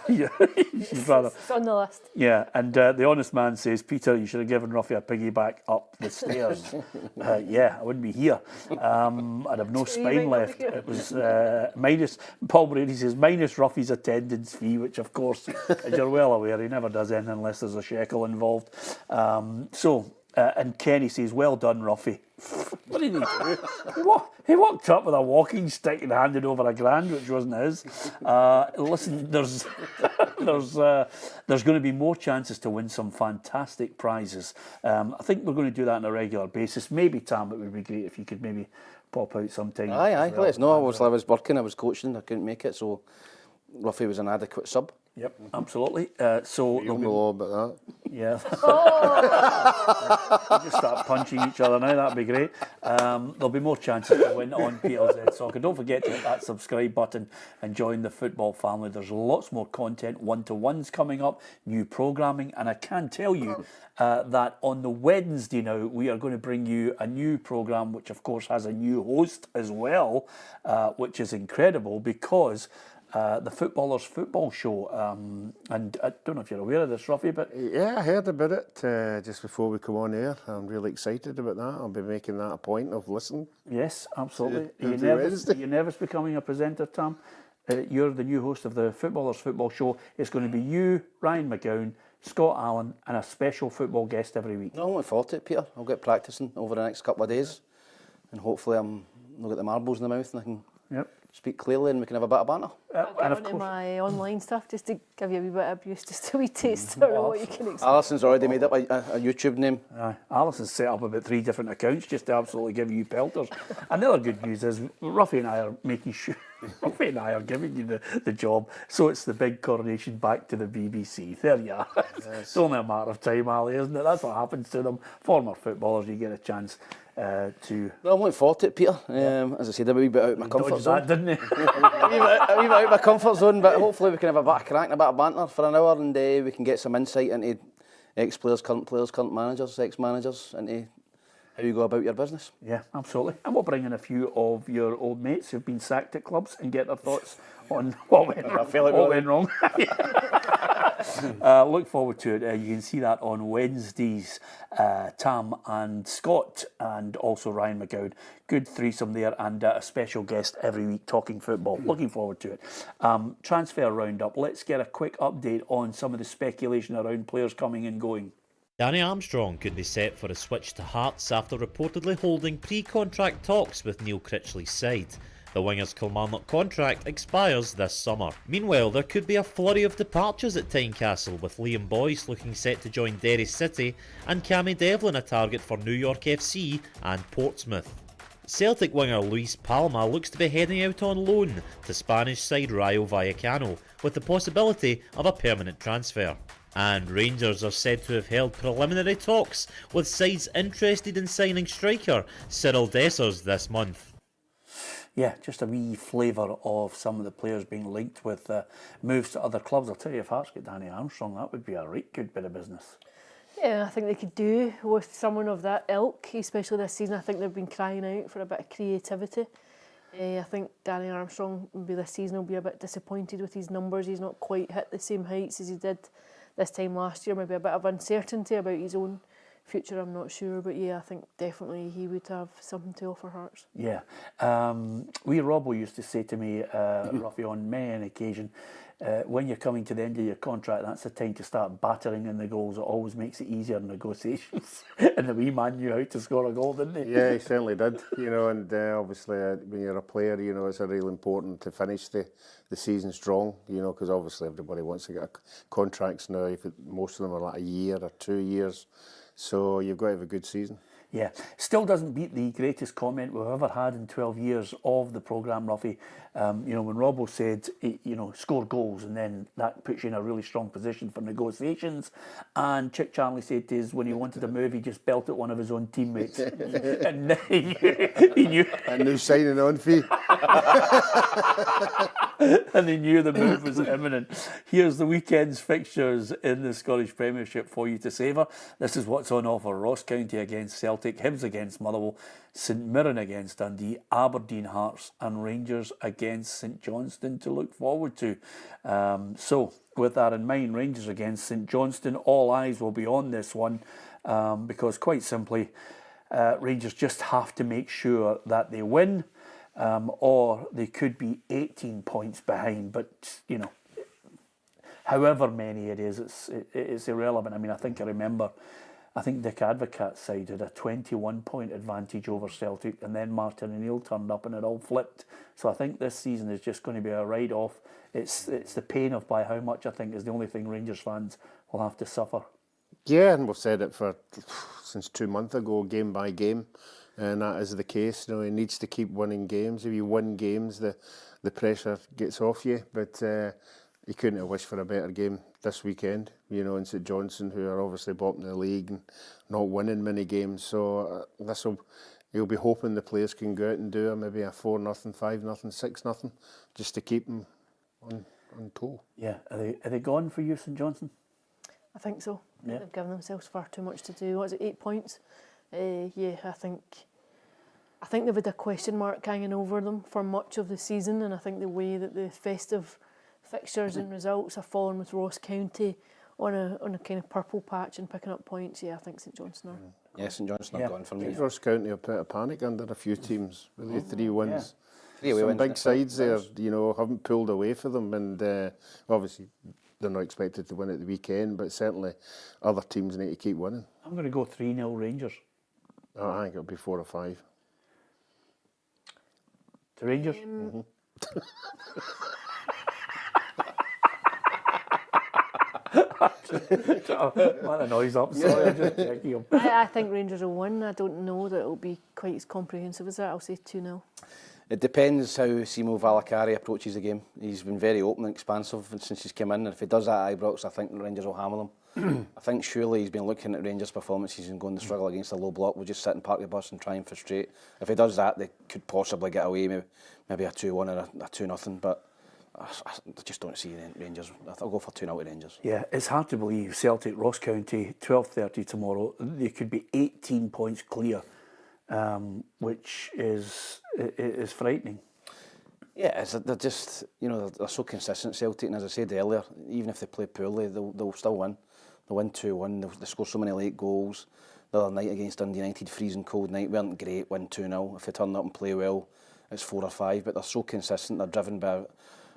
Speaker 1: She's rather.
Speaker 6: It's on the list.
Speaker 1: Yeah, and the honest man says, Peter, you should have given Ruffy a piggyback up the stairs. Yeah, I wouldn't be here. I'd have no spine left. It was minus. Paul Brady says minus Ruffy's attendance fee, which of course, as you're well aware, he never does anything unless there's a shekel involved. And Kenny says, well done, Ruffy. What did he do? He walked up with a walking stick and handed over a grand, which wasn't his. Listen, there's going to be more chances to win some fantastic prizes. I think we're going to do that on a regular basis. Maybe, Tam, it would be great if you could maybe pop out sometime.
Speaker 5: Aye, let us know. I was working, I was coaching, I couldn't make it, so Ruffy was an adequate sub.
Speaker 1: Yep, absolutely. So
Speaker 4: you'll know all about that.
Speaker 1: Yeah. We'll just start punching each other now. That'd be great. There'll be more chances to win on PLZ Soccer. Don't forget to hit that subscribe button and join the football family. There's lots more content, one-to-ones coming up, new programming, and I can tell you that on the Wednesday now we are going to bring you a new program, which of course has a new host as well, which is incredible because. The Footballers Football Show, and I don't know if you're aware of this, Ruffy, but...
Speaker 4: Yeah, I heard about it just before we come on air. I'm really excited about that. I'll be making that a point of listening.
Speaker 1: Yes, absolutely. Are you nervous becoming a presenter, Tam? You're the new host of the Footballers Football Show. It's going to be you, Ryan McGowan, Scott Allen, and a special football guest every week.
Speaker 5: No, I'm looking forward to it, Peter. I'll get practising over the next couple of days, and hopefully I'll get the marbles in the mouth and I can speak clearly and we can have a bit of banter.
Speaker 6: And of course, my online stuff just to give you a wee bit of abuse, just a wee taster of what you can expect.
Speaker 5: Alison's already made up a YouTube name.
Speaker 1: Alison's set up about 3 different accounts just to absolutely give you pelters. And the other good news is Ruffy and I are making sure Ruffy and I are giving you the job, so it's the big coronation back to the BBC. There you are. Yes. It's only a matter of time, Ali, isn't it? That's what happens to them. Former footballers, you get a chance to...
Speaker 5: Well, I'm looking forward to it, Peter. As I said, I'm a wee bit out of my comfort zone.
Speaker 1: That, didn't he?
Speaker 5: a wee bit out of my comfort zone, but hopefully we can have a bit of crack and a bit of banter for an hour and we can get some insight into ex-players, current managers, ex-managers, into how you go about your business.
Speaker 1: Yeah, absolutely. And we'll bring in a few of your old mates who've been sacked at clubs and get their thoughts on what went wrong. Look forward to it. You can see that on Wednesdays. Tam and Scott and also Ryan McGowan. Good threesome there and a special guest every week talking football. Looking forward to it. Transfer roundup. Let's get a quick update on some of the speculation around players coming and going.
Speaker 14: Danny Armstrong could be set for a switch to Hearts after reportedly holding pre-contract talks with Neil Critchley's side. The winger's Kilmarnock contract expires this summer. Meanwhile, there could be a flurry of departures at Tynecastle, with Liam Boyce looking set to join Derry City and Cammy Devlin a target for New York FC and Portsmouth. Celtic winger Luis Palma looks to be heading out on loan to Spanish side Rayo Vallecano, with the possibility of a permanent transfer. And Rangers are said to have held preliminary talks with sides interested in signing striker Cyril Dessers this month.
Speaker 1: Yeah, just a wee flavour of some of the players being linked with moves to other clubs. I'll tell you, if Hearts get Danny Armstrong, that would be a right good bit of business.
Speaker 6: Yeah, I think they could do with someone of that ilk, especially this season. I think they've been crying out for a bit of creativity. I think Danny Armstrong maybe this season will be a bit disappointed with his numbers. He's not quite hit the same heights as he did this time last year. Maybe a bit of uncertainty about his own future, I'm not sure, but yeah, I think definitely he would have something to offer Hearts.
Speaker 1: Yeah. Wee Robbo used to say to me, Ruffy, on many an occasion, when you're coming to the end of your contract, that's the time to start battering in the goals. It always makes it easier in negotiations. And the wee man knew how to score a goal, didn't he?
Speaker 4: Yeah, he certainly did. And obviously when you're a player, it's really important to finish the season strong, because obviously everybody wants to get contracts now. Most of them are like a year or 2 years. So you've got to have a good season.
Speaker 1: Yeah, still doesn't beat the greatest comment we've ever had in 12 years of the programme, Ruffy. When Robbo said, score goals, and then that puts you in a really strong position for negotiations. And Chick Charlie said to us, when he wanted to move, he just belted one of his own teammates. And he knew.
Speaker 4: A new signing on fee.
Speaker 1: And they knew the move was imminent. Here's the weekend's fixtures in the Scottish Premiership for you to savour. This is what's on offer. Ross County against Celtic, Hibs against Motherwell, St Mirren against Dundee, Aberdeen, Hearts and Rangers against St Johnstone to look forward to. So with that in mind, Rangers against St Johnstone, all eyes will be on this one because quite simply Rangers just have to make sure that they win. Or they could be 18 points behind, but you know, however many it is, it's irrelevant. I mean, I think Dick Advocaat's side had a 21-point advantage over Celtic, and then Martin O'Neill turned up and it all flipped. So I think this season is just going to be a write-off. It's the pain of by how much I think is the only thing Rangers fans will have to suffer.
Speaker 4: Yeah, and we've said it since 2 months ago, game by game. And that is the case. You know, he needs to keep winning games. If you win games, the pressure gets off you. But he couldn't have wished for a better game this weekend. You know, in St Johnstone, who are obviously bottom of the league and not winning many games. So he'll be hoping the players can go out and do maybe a 4-0, 5-0, 6-0, just to keep them on toe.
Speaker 1: Yeah, are they gone for you, St Johnstone?
Speaker 6: I think so.
Speaker 1: Yeah.
Speaker 6: They've given themselves far too much to do. What is it, 8 points? Yeah, I think they've had a question mark hanging over them for much of the season, and I think the way that the festive fixtures and results have fallen with Ross County on a kind of purple patch and picking up points, yeah, I think St Johnstone are.
Speaker 5: Yeah, St Johnstone have gone for me.
Speaker 4: Ross County have put a panic under a few teams with the 3 wins.
Speaker 5: Yeah. 3 away
Speaker 4: Some
Speaker 5: wins.
Speaker 4: big sides there, you know, haven't pulled away for them, and obviously they're not expected to win at the weekend, but certainly other teams need to keep winning.
Speaker 1: I'm going to go 3-0 Rangers.
Speaker 4: Oh, I think it'll be 4 or 5.
Speaker 1: To Rangers? What a noise up, sorry, I'm just checking him.
Speaker 6: I think Rangers will win. I don't know that it'll be quite as comprehensive as that. I'll say 2-0.
Speaker 5: It depends how Simo Valakari approaches the game. He's been very open and expansive since he's come in, and if he does that at Ibrox, I think the Rangers will hammer them. I think surely he's been looking at Rangers' performances and going to struggle against a low block. We'll just sit and park the bus and try and frustrate. If he does that, they could possibly get away, maybe a 2-1 or a 2-0, but I just don't see Rangers. I'll go for 2-0 to Rangers.
Speaker 1: Yeah, it's hard to believe. Celtic, Ross County, 12:30 tomorrow. They could be 18 points clear, which is frightening.
Speaker 5: Yeah, they're just, you know, they're so consistent, Celtic, and as I said earlier, even if they play poorly, they'll still win. They'll win 2-1, they score so many late goals. The other night against Dundee United, freezing cold night, weren't great, win 2-0. If they turn up and play well, it's 4 or 5, but they're so consistent, they're driven by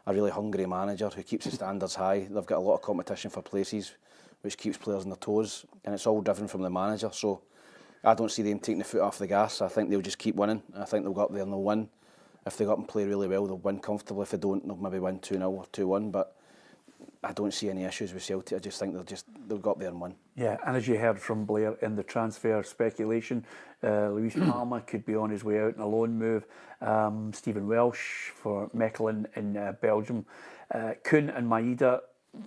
Speaker 5: a really hungry manager who keeps the standards high. They've got a lot of competition for places, which keeps players on their toes, and it's all driven from the manager, so I don't see them taking the foot off the gas. I think they'll just keep winning. I think they'll go up there and they'll win. If they go up and play really well, they'll win comfortably. If they don't, they'll maybe win 2-0 or 2-1, but I don't see any issues with Celtic. I just think they'll go up there and win.
Speaker 1: Yeah, and as you heard from Blair in the transfer speculation, Luis Palma could be on his way out in a loan move. Stephen Welsh for Mechelen in Belgium. Kuhn and Maeda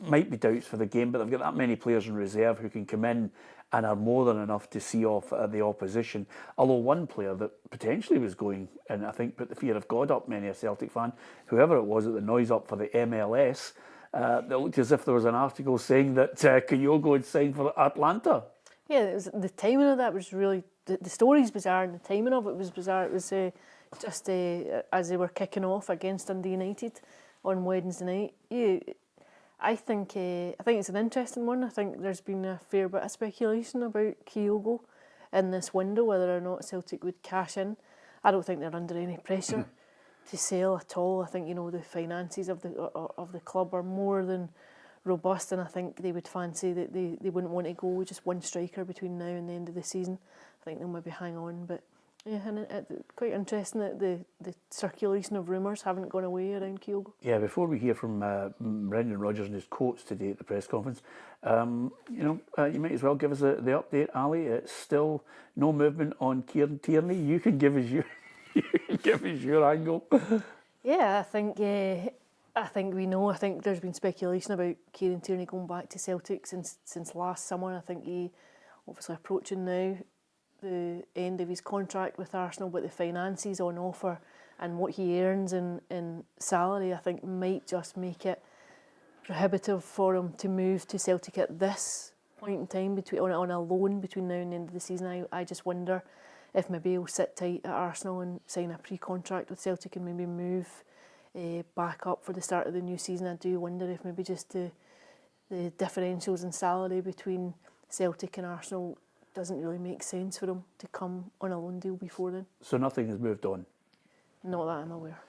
Speaker 1: might be doubts for the game, but they've got that many players in reserve who can come in and are more than enough to see off the opposition. Although one player that potentially was going, and I think put the fear of God up many a Celtic fan, whoever it was at the noise up for the MLS, it looked as if there was an article saying that Kyogo had signed for Atlanta.
Speaker 6: Yeah, the timing of that was really... The story's bizarre and the timing of it was bizarre. It was just as they were kicking off against Dundee United on Wednesday night. I think it's an interesting one. I think there's been a fair bit of speculation about Kyogo in this window, whether or not Celtic would cash in. I don't think they're under any pressure to sell at all. I think, you know, the finances of the club are more than robust, and I think they would fancy that they wouldn't want to go with just one striker between now and the end of the season. I think they'll maybe hang on, but yeah, and it's quite interesting that the circulation of rumours haven't gone away around Kyogo.
Speaker 1: Yeah, before we hear from Brendan Rodgers and his quotes today at the press conference, you might as well give us the update, Ali. It's still no movement on Kieran Tierney. You can give us your angle.
Speaker 6: Yeah, I think we know. I think there's been speculation about Kieran Tierney going back to Celtic since last summer. I think he obviously approaching now the end of his contract with Arsenal, but the finances on offer and what he earns in salary, I think might just make it prohibitive for him to move to Celtic at this point in time on a loan between now and the end of the season. I just wonder if maybe he'll sit tight at Arsenal and sign a pre-contract with Celtic and maybe move back up for the start of the new season. I do wonder if maybe just the differentials in salary between Celtic and Arsenal doesn't really make sense for him to come on a loan deal before then.
Speaker 1: So nothing has moved on?
Speaker 6: Not that I'm aware.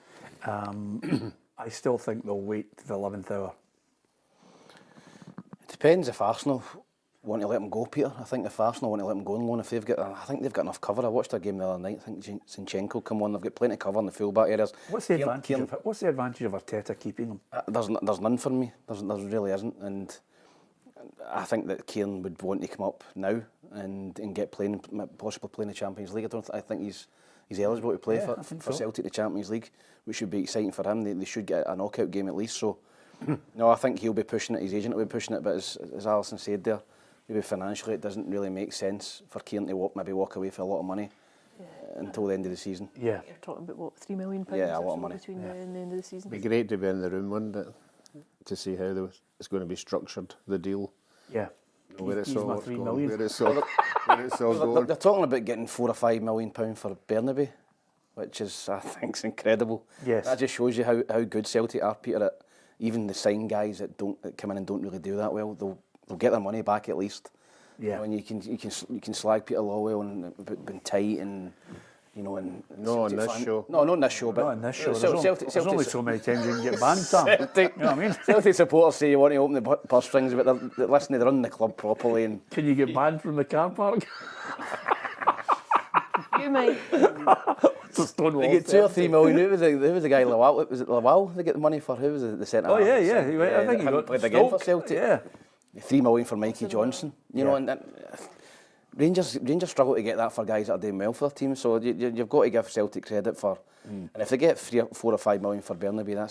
Speaker 1: I still think they'll wait to the 11th hour.
Speaker 5: It depends if Arsenal want to let him go, Peter. I think if Arsenal want to let him go on loan, I think they've got enough cover. I watched their game the other night. I think Zinchenko come on. They've got plenty of cover in the full-back areas.
Speaker 1: What's the advantage of Arteta keeping him?
Speaker 5: There's none for me. There really isn't. And I think that Kieran would want to come up now and get possibly playing the Champions League. I think he's eligible to play for Celtic the Champions League, which should be exciting for him. They should get a knockout game at least. So, no, I think he'll be pushing it. His agent will be pushing it. But as Alison said there, maybe financially it doesn't really make sense for Kieran to maybe walk away for a lot of money until the end of the season.
Speaker 6: Yeah, you're talking about what, £3 million?
Speaker 5: Yeah, a lot of money
Speaker 6: between now and the end of the season.
Speaker 4: It'd be great to be in the room, wouldn't it, to see how it's going to be structured, the deal.
Speaker 1: Yeah.
Speaker 4: Where it's
Speaker 1: He's
Speaker 4: all
Speaker 1: my
Speaker 4: going,
Speaker 1: $3 million.
Speaker 4: where it's all going.
Speaker 5: They're talking about getting £4 or £5 million for Burnaby, which is, I think, is incredible.
Speaker 1: Yes.
Speaker 5: That just shows you how good Celtic are, Peter. At even the sign guys that come in and don't really do that well, they'll get their money back at least.
Speaker 1: Yeah.
Speaker 5: And you can slag Peter Lawwell and been tight and. And
Speaker 4: no, on this show.
Speaker 5: No, not on this show, but
Speaker 1: not on this show.
Speaker 5: Celtic,
Speaker 1: there's only so many times you can get banned, Sam.
Speaker 5: Celtic,
Speaker 1: you know what I mean?
Speaker 5: Celtic supporters say you want to open the purse strings, but they're running the club properly. And
Speaker 1: can you get banned from the car park?
Speaker 6: You might.
Speaker 5: They get 2 or 3 million. Who was the guy? Lawal? Was it Lawal? They get the money for who was the centre?
Speaker 1: Oh yeah. I think he got
Speaker 5: played again for Celtic.
Speaker 1: Yeah.
Speaker 5: 3 million for Mikey Johnson. You know, and Rangers struggle to get that for guys that are doing well for their team. So you've got to give Celtic credit for. And if they get 4 or 5 million for Burnaby, they're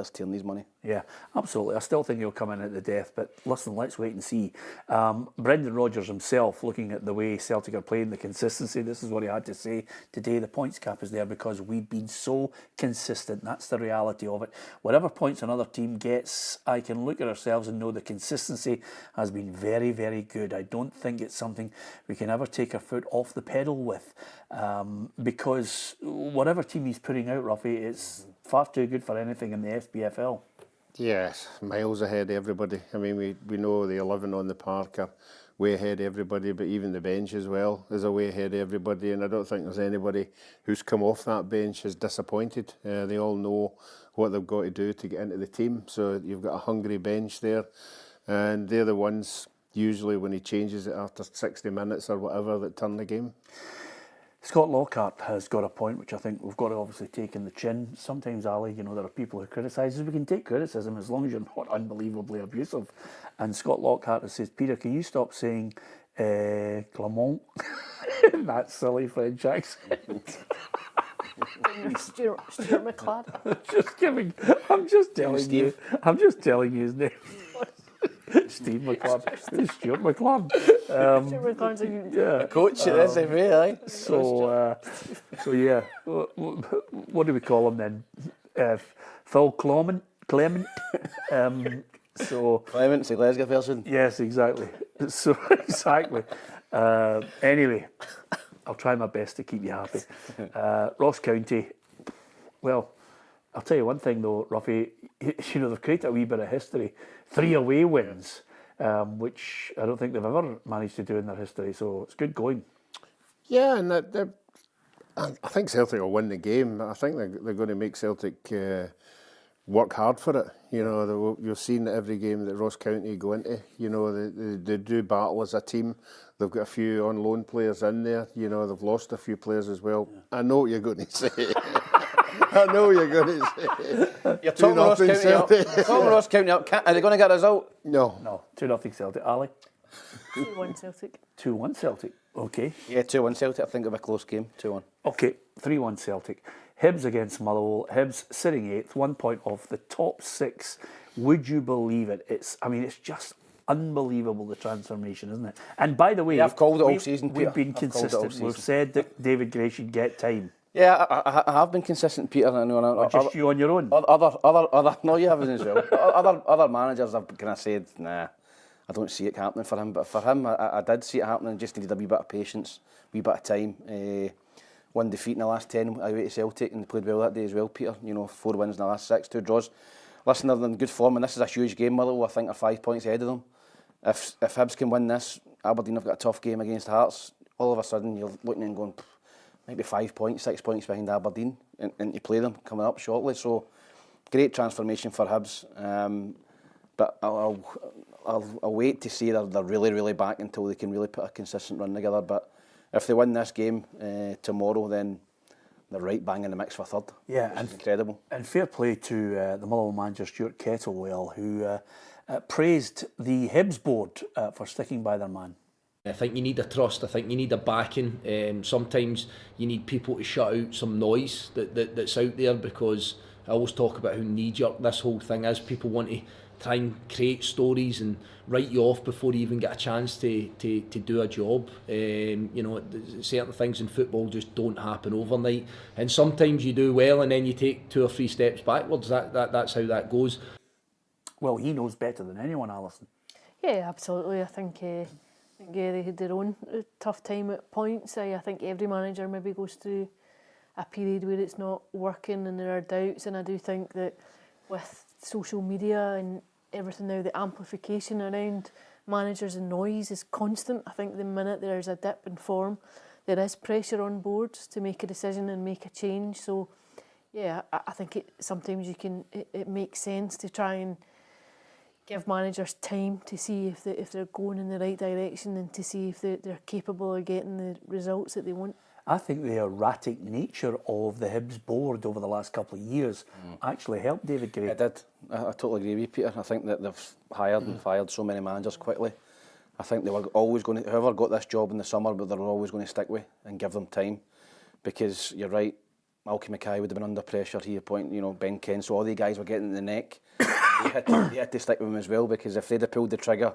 Speaker 5: stealing his money.
Speaker 1: Yeah, absolutely. I still think he'll come in at the death, but listen, let's wait and see. Brendan Rodgers himself, looking at the way Celtic are playing, the consistency, this is what he had to say today. The points cap is there because we've been so consistent. That's the reality of it. Whatever points another team gets, I can look at ourselves and know the consistency has been very, very good. I don't think it's something we can ever take our foot off the pedal with, because whatever team he's putting out, Ruffy, it's far too good for anything in the SPFL.
Speaker 4: Yes, miles ahead of everybody. I mean, we know the 11 on the park are way ahead of everybody, but even the bench as well is a way ahead of everybody, and I don't think there's anybody who's come off that bench is disappointed. They all know what they've got to do to get into the team, so you've got a hungry bench there, and they're the ones usually when he changes it after 60 minutes or whatever that turn the game.
Speaker 1: Scott Lockhart has got a point, which I think we've got to obviously take in the chin. Sometimes, Ali, there are people who criticise us. We can take criticism as long as you're not unbelievably abusive. And Scott Lockhart says, Peter, can you stop saying Clement? That silly French accent.
Speaker 6: Stuart McLaren.
Speaker 1: I'm just telling you his name. Steve McLaren. Stuart McLaren.
Speaker 6: Stuart McLaren's
Speaker 1: yeah.
Speaker 5: Coach at SFA,
Speaker 1: So yeah, what do we call him then? Phil Clement.
Speaker 5: Clement's the Glasgow person.
Speaker 1: Yes, exactly. So exactly. Anyway, I'll try my best to keep you happy. Ross County. Well, I'll tell you one thing though, Ruffy. They've created a wee bit of history. 3 away wins, which I don't think they've ever managed to do in their history. So it's good going.
Speaker 4: Yeah, and I think Celtic will win the game. I think they're going to make Celtic work hard for it. You've seen every game that Ross County go into. They do battle as a team. They've got a few on loan players in there. They've lost a few players as well. Yeah. I know what you're going to say. I know what you're going to say.
Speaker 5: You're talking Ross County up. Are they going to get a result?
Speaker 1: No. 2-0 Celtic. Ali?
Speaker 6: 2-1 Celtic.
Speaker 1: 2-1 Celtic. Okay.
Speaker 5: Yeah, 2-1 Celtic. I think it'll be a close game. 2-1.
Speaker 1: Okay, 3-1 Celtic. Hibs against Motherwell. Hibs sitting 8th, 1 point off the top 6. Would you believe it? It's just unbelievable, the transformation, isn't it? And by the way,
Speaker 5: Yeah, I've called it all season,
Speaker 1: We've
Speaker 5: Peter.
Speaker 1: been
Speaker 5: I've called it all
Speaker 1: consistent.
Speaker 5: season.
Speaker 1: We've said that David Gray should get time.
Speaker 5: Yeah, I have been consistent, Peter.
Speaker 1: Or just you on your own?
Speaker 5: Other. No, you haven't as well. Other managers have kind of said, nah, I don't see it happening for him. But for him, I did see it happening. Just needed a wee bit of patience, wee bit of time. One defeat in the last 10 away to Celtic, and played well that day as well, Peter. 4 wins in the last 6, 2 draws. Listen, they're in good form, and this is a huge game, Motherwell. I think they're 5 points ahead of them. If Hibs can win this, Aberdeen have got a tough game against Hearts. All of a sudden, you're looking and going, maybe 5 points, 6 points behind Aberdeen, and to play them coming up shortly. So, great transformation for Hibs. But I'll wait to see they're really, really back until they can really put a consistent run together. But if they win this game tomorrow, then they're right bang in the mix for third.
Speaker 1: Yeah, and
Speaker 5: incredible.
Speaker 1: And fair play to the Motherwell manager Stuart Kettlewell, who praised the Hibs board for sticking by their man.
Speaker 15: I think you need a trust. I think you need a backing. Sometimes you need people to shut out some noise that's out there, because I always talk about how knee-jerk this whole thing is. People want to try and create stories and write you off before you even get a chance to do a job. Certain things in football just don't happen overnight, and sometimes you do well and then you take 2 or 3 steps backwards. That's how that goes.
Speaker 1: Well, he knows better than anyone, Alison.
Speaker 6: Yeah, absolutely. I think they had their own tough time at points. I think every manager maybe goes through a period where it's not working and there are doubts, and I do think that with social media and everything now, the amplification around managers and noise is constant. I think the minute there's a dip in form, there is pressure on boards to make a decision and make a change. So yeah, I think sometimes it makes sense to try and give managers time to see if they're going in the right direction, and to see if they're capable of getting the results that they want.
Speaker 1: I think the erratic nature of the Hibs board over the last couple of years actually helped David Gray.
Speaker 5: It did. I totally agree with you, Peter. I think that they've hired and fired so many managers quickly. I think they were always going to, whoever got this job in the summer, but they were always going to stick with and give them time. Because you're right, Malky Mackay would have been under pressure here, Ben Ken, so all the guys were getting in the neck. They had to stick with him as well, because if they'd have pulled the trigger,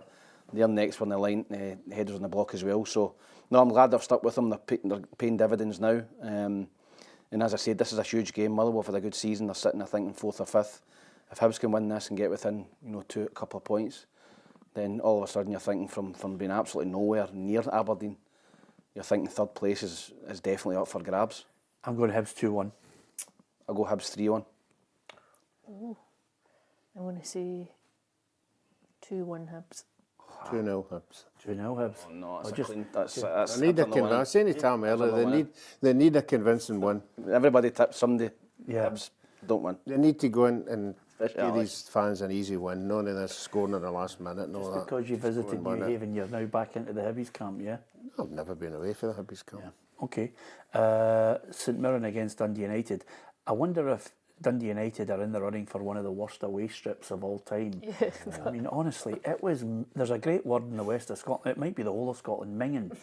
Speaker 5: their necks were on the line, headers on the block as well. So, no, I'm glad they've stuck with them. They're paying dividends now. And as I said, this is a huge game. Motherwell have had a good season. They're sitting, I think, in 4th or 5th. If Hibs can win this and get within, a couple of points, then all of a sudden you're thinking from being absolutely nowhere near Aberdeen, you're thinking 3rd place is definitely up for grabs.
Speaker 1: I'm going Hibs 2-1.
Speaker 5: I'll go Hibs 3-1.
Speaker 6: Oh, I'm going to say 2-1 Hibs.
Speaker 4: 2-0 Hibs.
Speaker 1: 2-0 Hibs.
Speaker 5: Oh, no, that's
Speaker 4: I need a I was saying to Tom earlier, they need a convincing win.
Speaker 5: Everybody tips somebody.
Speaker 1: Yeah.
Speaker 5: Hibs don't win.
Speaker 4: They need to go in and give these fans an easy win. None of this scoring in the last minute and all that.
Speaker 1: Because you visited New Haven, you're now back into the Hibbies camp, yeah?
Speaker 4: I've never been away for the Hibbies camp.
Speaker 1: Yeah. Okay. St Mirren against Dundee United. I wonder if Dundee United are in the running for one of the worst away strips of all time.
Speaker 6: Yeah.
Speaker 1: I mean, honestly, there's a great word in the west of Scotland, it might be the whole of Scotland, minging.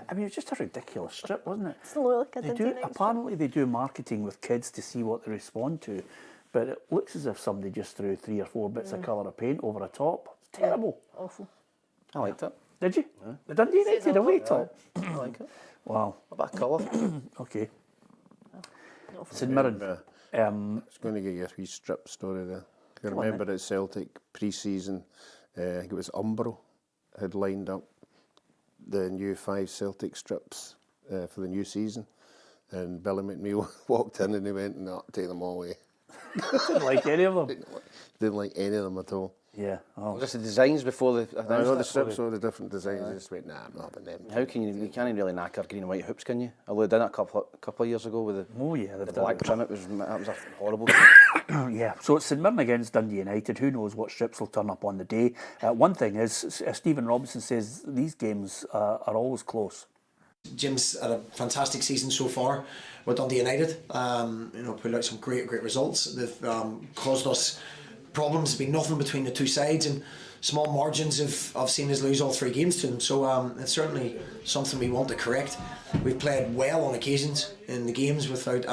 Speaker 1: I mean, it's just a ridiculous strip, wasn't it?
Speaker 6: It's not like
Speaker 1: Apparently they do marketing with kids to see what they respond to, but it looks as if somebody just threw 3 or 4 bits of colour of paint over a top. It's terrible.
Speaker 6: Yeah, awful.
Speaker 5: I liked it.
Speaker 1: Did you? Yeah. The Dundee United away top?
Speaker 5: I like it.
Speaker 1: Wow.
Speaker 5: A bit of colour.
Speaker 1: Okay. St Mirren.
Speaker 4: I was going to get you a wee strip story there. I remember at Celtic pre-season, I think it was Umbro had lined up the new 5 Celtic strips for the new season, and Billy McNeil walked in and he went, "No, take them all away."
Speaker 1: Didn't like any of them.
Speaker 4: Didn't like any of them at all.
Speaker 1: Yeah. Oh.
Speaker 5: Just the designs before the.
Speaker 4: I know the strips, all the different designs. I just went, nah, I'm not having them.
Speaker 5: How can you can't really knacker green and white hoops, can you? Although they did it a couple of years ago with the black trim. It was a horrible.
Speaker 1: Yeah. So it's St Mirren against Dundee United. Who knows what strips will turn up on the day? One thing is, Stephen Robinson says these games are always close.
Speaker 10: Jim's had a fantastic season so far with Dundee United. Put out some great results. They've caused us problems. There's been nothing between the two sides, and small margins have seen us lose all 3 games to them. So it's certainly something we want to correct. We've played well on occasions in the games without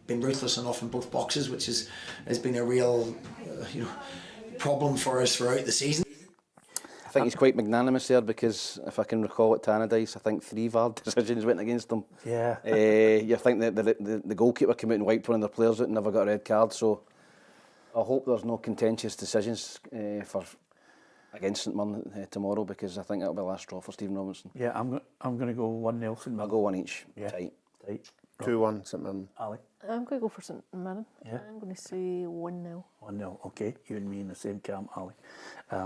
Speaker 10: being ruthless enough in both boxes, which has been a real problem for us throughout the season.
Speaker 5: I think he's quite magnanimous there, because if I can recall at Tannadice, I think 3 VAR decisions went against him.
Speaker 1: Yeah.
Speaker 5: You think that the goalkeeper came out and wiped one of their players out and never got a red card. So I hope there's no contentious decisions against St Mirren tomorrow, because I think that'll be the last straw for Stephen Robinson.
Speaker 1: Yeah, I'm going to go 1-0 St Mirren.
Speaker 5: I'll go one each.
Speaker 1: Yeah.
Speaker 5: Tight.
Speaker 4: 2-1 St Mirren.
Speaker 1: Ali?
Speaker 6: I'm going to go for St Mirren.
Speaker 1: Yeah.
Speaker 6: I'm going to say 1-0.
Speaker 1: 1-0, okay. You and me in the same camp, Ali,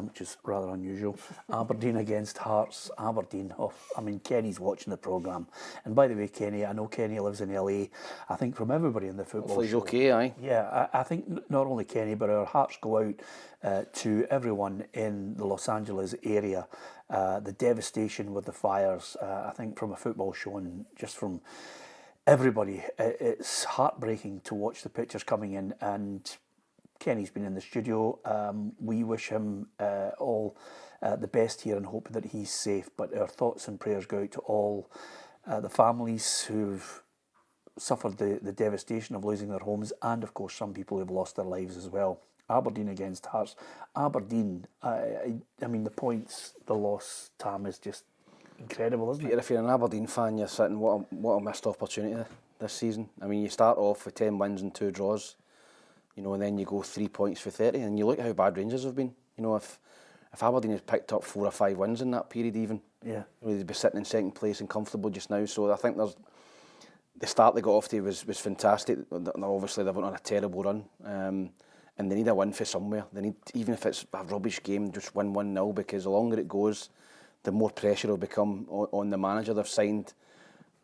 Speaker 1: which is rather unusual. Aberdeen against Hearts. Aberdeen, I mean, Kenny's watching the programme. And by the way, Kenny, I know Kenny lives in LA. I think from everybody in the football
Speaker 5: Hopefully he's
Speaker 1: show,
Speaker 5: okay, aye.
Speaker 1: Yeah, I think not only Kenny, but our hearts go out to everyone in the Los Angeles area. The devastation with the fires, I think from a football show and just from everybody, it's heartbreaking to watch the pictures coming in, and Kenny's been in the studio. We wish him all the best here and hope that he's safe, but our thoughts and prayers go out to all the families who've suffered the devastation of losing their homes, and of course some people who've lost their lives as well. Aberdeen against Hearts. Aberdeen, I mean, the points, the loss, Tam, is just incredible, isn't it?
Speaker 5: If you're an Aberdeen fan, you're sitting, what a missed opportunity this season. I mean, you start off with 10 wins and 2 draws, you know, and then you go 3 points for 30, and you look at how bad Rangers have been. You know, if Aberdeen had picked up 4 or 5 wins in that period even,
Speaker 1: yeah,
Speaker 5: they'd be sitting in second place and comfortable just now. So I think the start they got off to was fantastic. Obviously they've went on a terrible run, and they need a win for somewhere. They need, even if it's a rubbish game, just win 1-0, because the longer it goes, the more pressure will become on the manager. They've signed,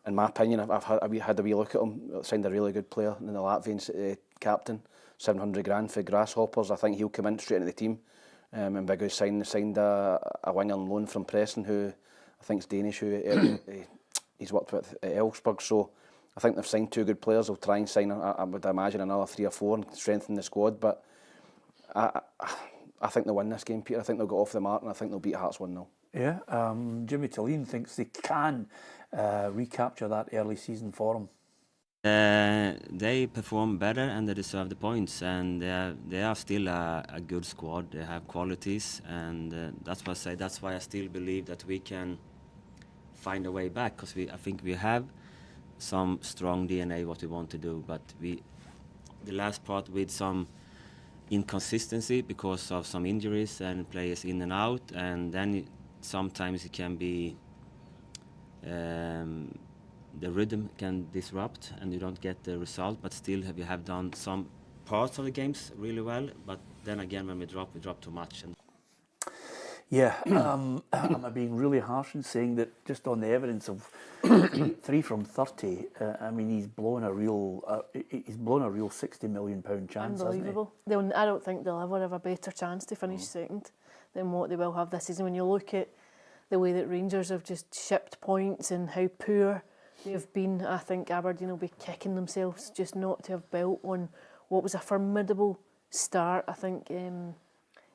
Speaker 5: in my opinion, I've had a wee look at them, signed a really good player in the Latvian captain, 700 grand for Grasshoppers. I think he'll come in straight into the team. And Biggo's signed a winger on loan from Preston, who I think is Danish, who he's worked with at Elfsborg. So I think they've signed 2 good players. They'll try and sign, I would imagine, another 3 or 4 and strengthen the squad. But I think they'll win this game, Peter. I think they'll go off the mark, and I think they'll beat Hearts 1-0.
Speaker 1: Yeah, Jimmy Tilleen thinks they can recapture that early season form.
Speaker 16: They perform better and they deserve the points, and they are still a good squad. They have qualities, and that's why I still believe that we can find a way back, because I think we have some strong DNA what we want to do, but the last part with some inconsistency because of some injuries and players in and out, and then sometimes it can be the rhythm can disrupt and you don't get the result, but still we have done some parts of the games really well, but then again when we drop too much. And
Speaker 1: yeah, am I being really harsh in saying that just on the evidence of 3 from 30, I mean, he's blown a real £60 million chance,
Speaker 6: unbelievable. I don't think they'll ever have a better chance to finish second than what they will have this season. When you look at the way that Rangers have just shipped points and how poor they've been, I think Aberdeen will be kicking themselves just not to have built on what was a formidable start. I think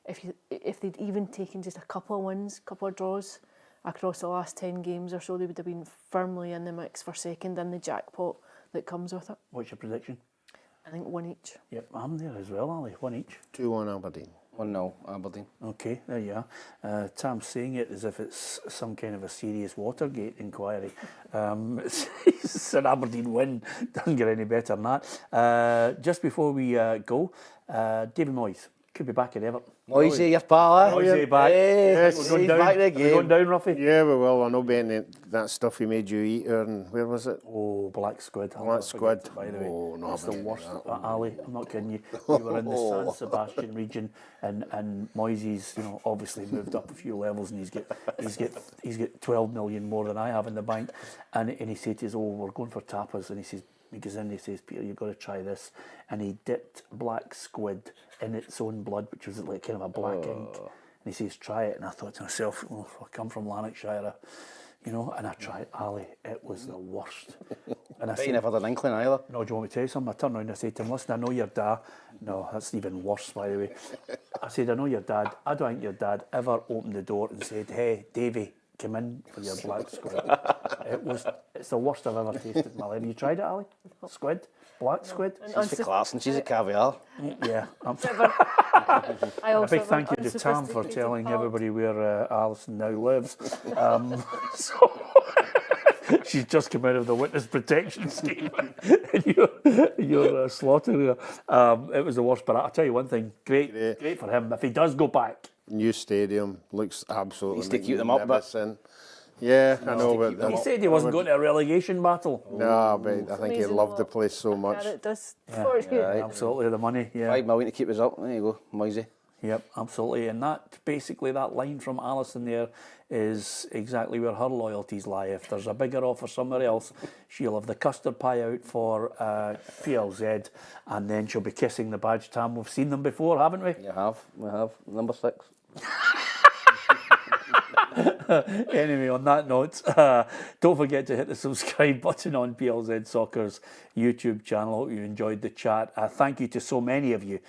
Speaker 6: if they'd even taken just a couple of wins, couple of draws across the last 10 games or so, they would have been firmly in the mix for second in the jackpot that comes with it.
Speaker 1: What's your prediction?
Speaker 6: I think 1 each.
Speaker 1: Yep, I'm there as well, Ali. 1 each.
Speaker 4: 2-1 Aberdeen.
Speaker 5: 1-0 Aberdeen.
Speaker 1: Okay, there you are. Tam's saying it as if it's some kind of a serious Watergate inquiry. It's an Aberdeen win. Doesn't get any better than that. Just before we go, David Moyes could be back at Everton.
Speaker 5: Moyes, your pal, eh?
Speaker 1: Moyes back.
Speaker 4: Yes,
Speaker 1: We're going
Speaker 5: he's
Speaker 1: down.
Speaker 5: back in the
Speaker 1: We're going
Speaker 5: game.
Speaker 1: down, Ruffy.
Speaker 4: Yeah, we will. I know betting that stuff he made you eat, and where was it?
Speaker 1: Oh, black squid. I'll
Speaker 4: Black
Speaker 1: never forget
Speaker 4: squid.
Speaker 1: it, by the way.
Speaker 4: Oh, no,
Speaker 1: That's
Speaker 4: I
Speaker 1: the
Speaker 4: didn't
Speaker 1: worst.
Speaker 4: do that.
Speaker 1: Ali, I'm not kidding you. We were in the San Sebastian region, and Moyes, you know, obviously moved up a few levels, and he's got 12 million more than I have in the bank, and he said to us, "Oh, we're going for tapas," and he goes in and he says, "Peter, you've got to try this," and he dipped black squid in its own blood, which was like kind of a black ink. And he says, "Try it." And I thought to myself, "Oh, I come from Lanarkshire, you know," and I tried. Ali, it was the worst. And I
Speaker 5: said, you never had an inkling either.
Speaker 1: No, do you want me to tell you something? I turned around and I said to him, "Listen, I know your dad." No, that's even worse, by the way. I said, "I know your dad. I don't think your dad ever opened the door and said, 'Hey, Davy, come in for your black squid.'" It's the worst I've ever tasted in my life. Have you tried it, Ali? Squid, black squid.
Speaker 5: She's for Clarkson, she's a caviar.
Speaker 1: Yeah,
Speaker 6: I also
Speaker 1: a big
Speaker 6: have
Speaker 1: thank
Speaker 6: an
Speaker 1: you to Tam for
Speaker 6: unsophisticated
Speaker 1: telling
Speaker 6: palate.
Speaker 1: everybody where Alison now lives. So she's just come out of the witness protection scheme, and you're slaughtering her. It was the worst, but I'll tell you one thing: great for him if he does go back.
Speaker 4: New stadium looks absolutely
Speaker 5: Needs to keep them up, but
Speaker 4: magnificent. Yeah, I know, but
Speaker 1: He said he wasn't going to a relegation battle.
Speaker 4: No, but I think he loved the place so much.
Speaker 6: It does.
Speaker 1: Absolutely, the money. Yeah,
Speaker 5: $5 million to keep us up. There you go, Moyes.
Speaker 1: Yep, absolutely. And that line from Alison there is exactly where her loyalties lie. If there's a bigger offer somewhere else, she'll have the custard pie out for PLZ, and then she'll be kissing the badge. Tam, we've seen them before, haven't we?
Speaker 5: We have. Number 6.
Speaker 1: Anyway, on that note, don't forget to hit the subscribe button on PLZ Soccer's YouTube channel. Hope you enjoyed the chat. Thank you to so many of you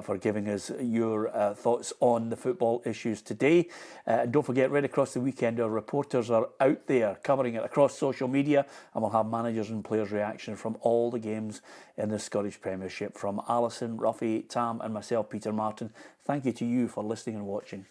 Speaker 1: for giving us your thoughts on the football issues today. And don't forget, right across the weekend, our reporters are out there covering it across social media, and we'll have managers and players' reaction from all the games in the Scottish Premiership. From Alison, Ruffy, Tam and myself, Peter Martin, thank you to you for listening and watching.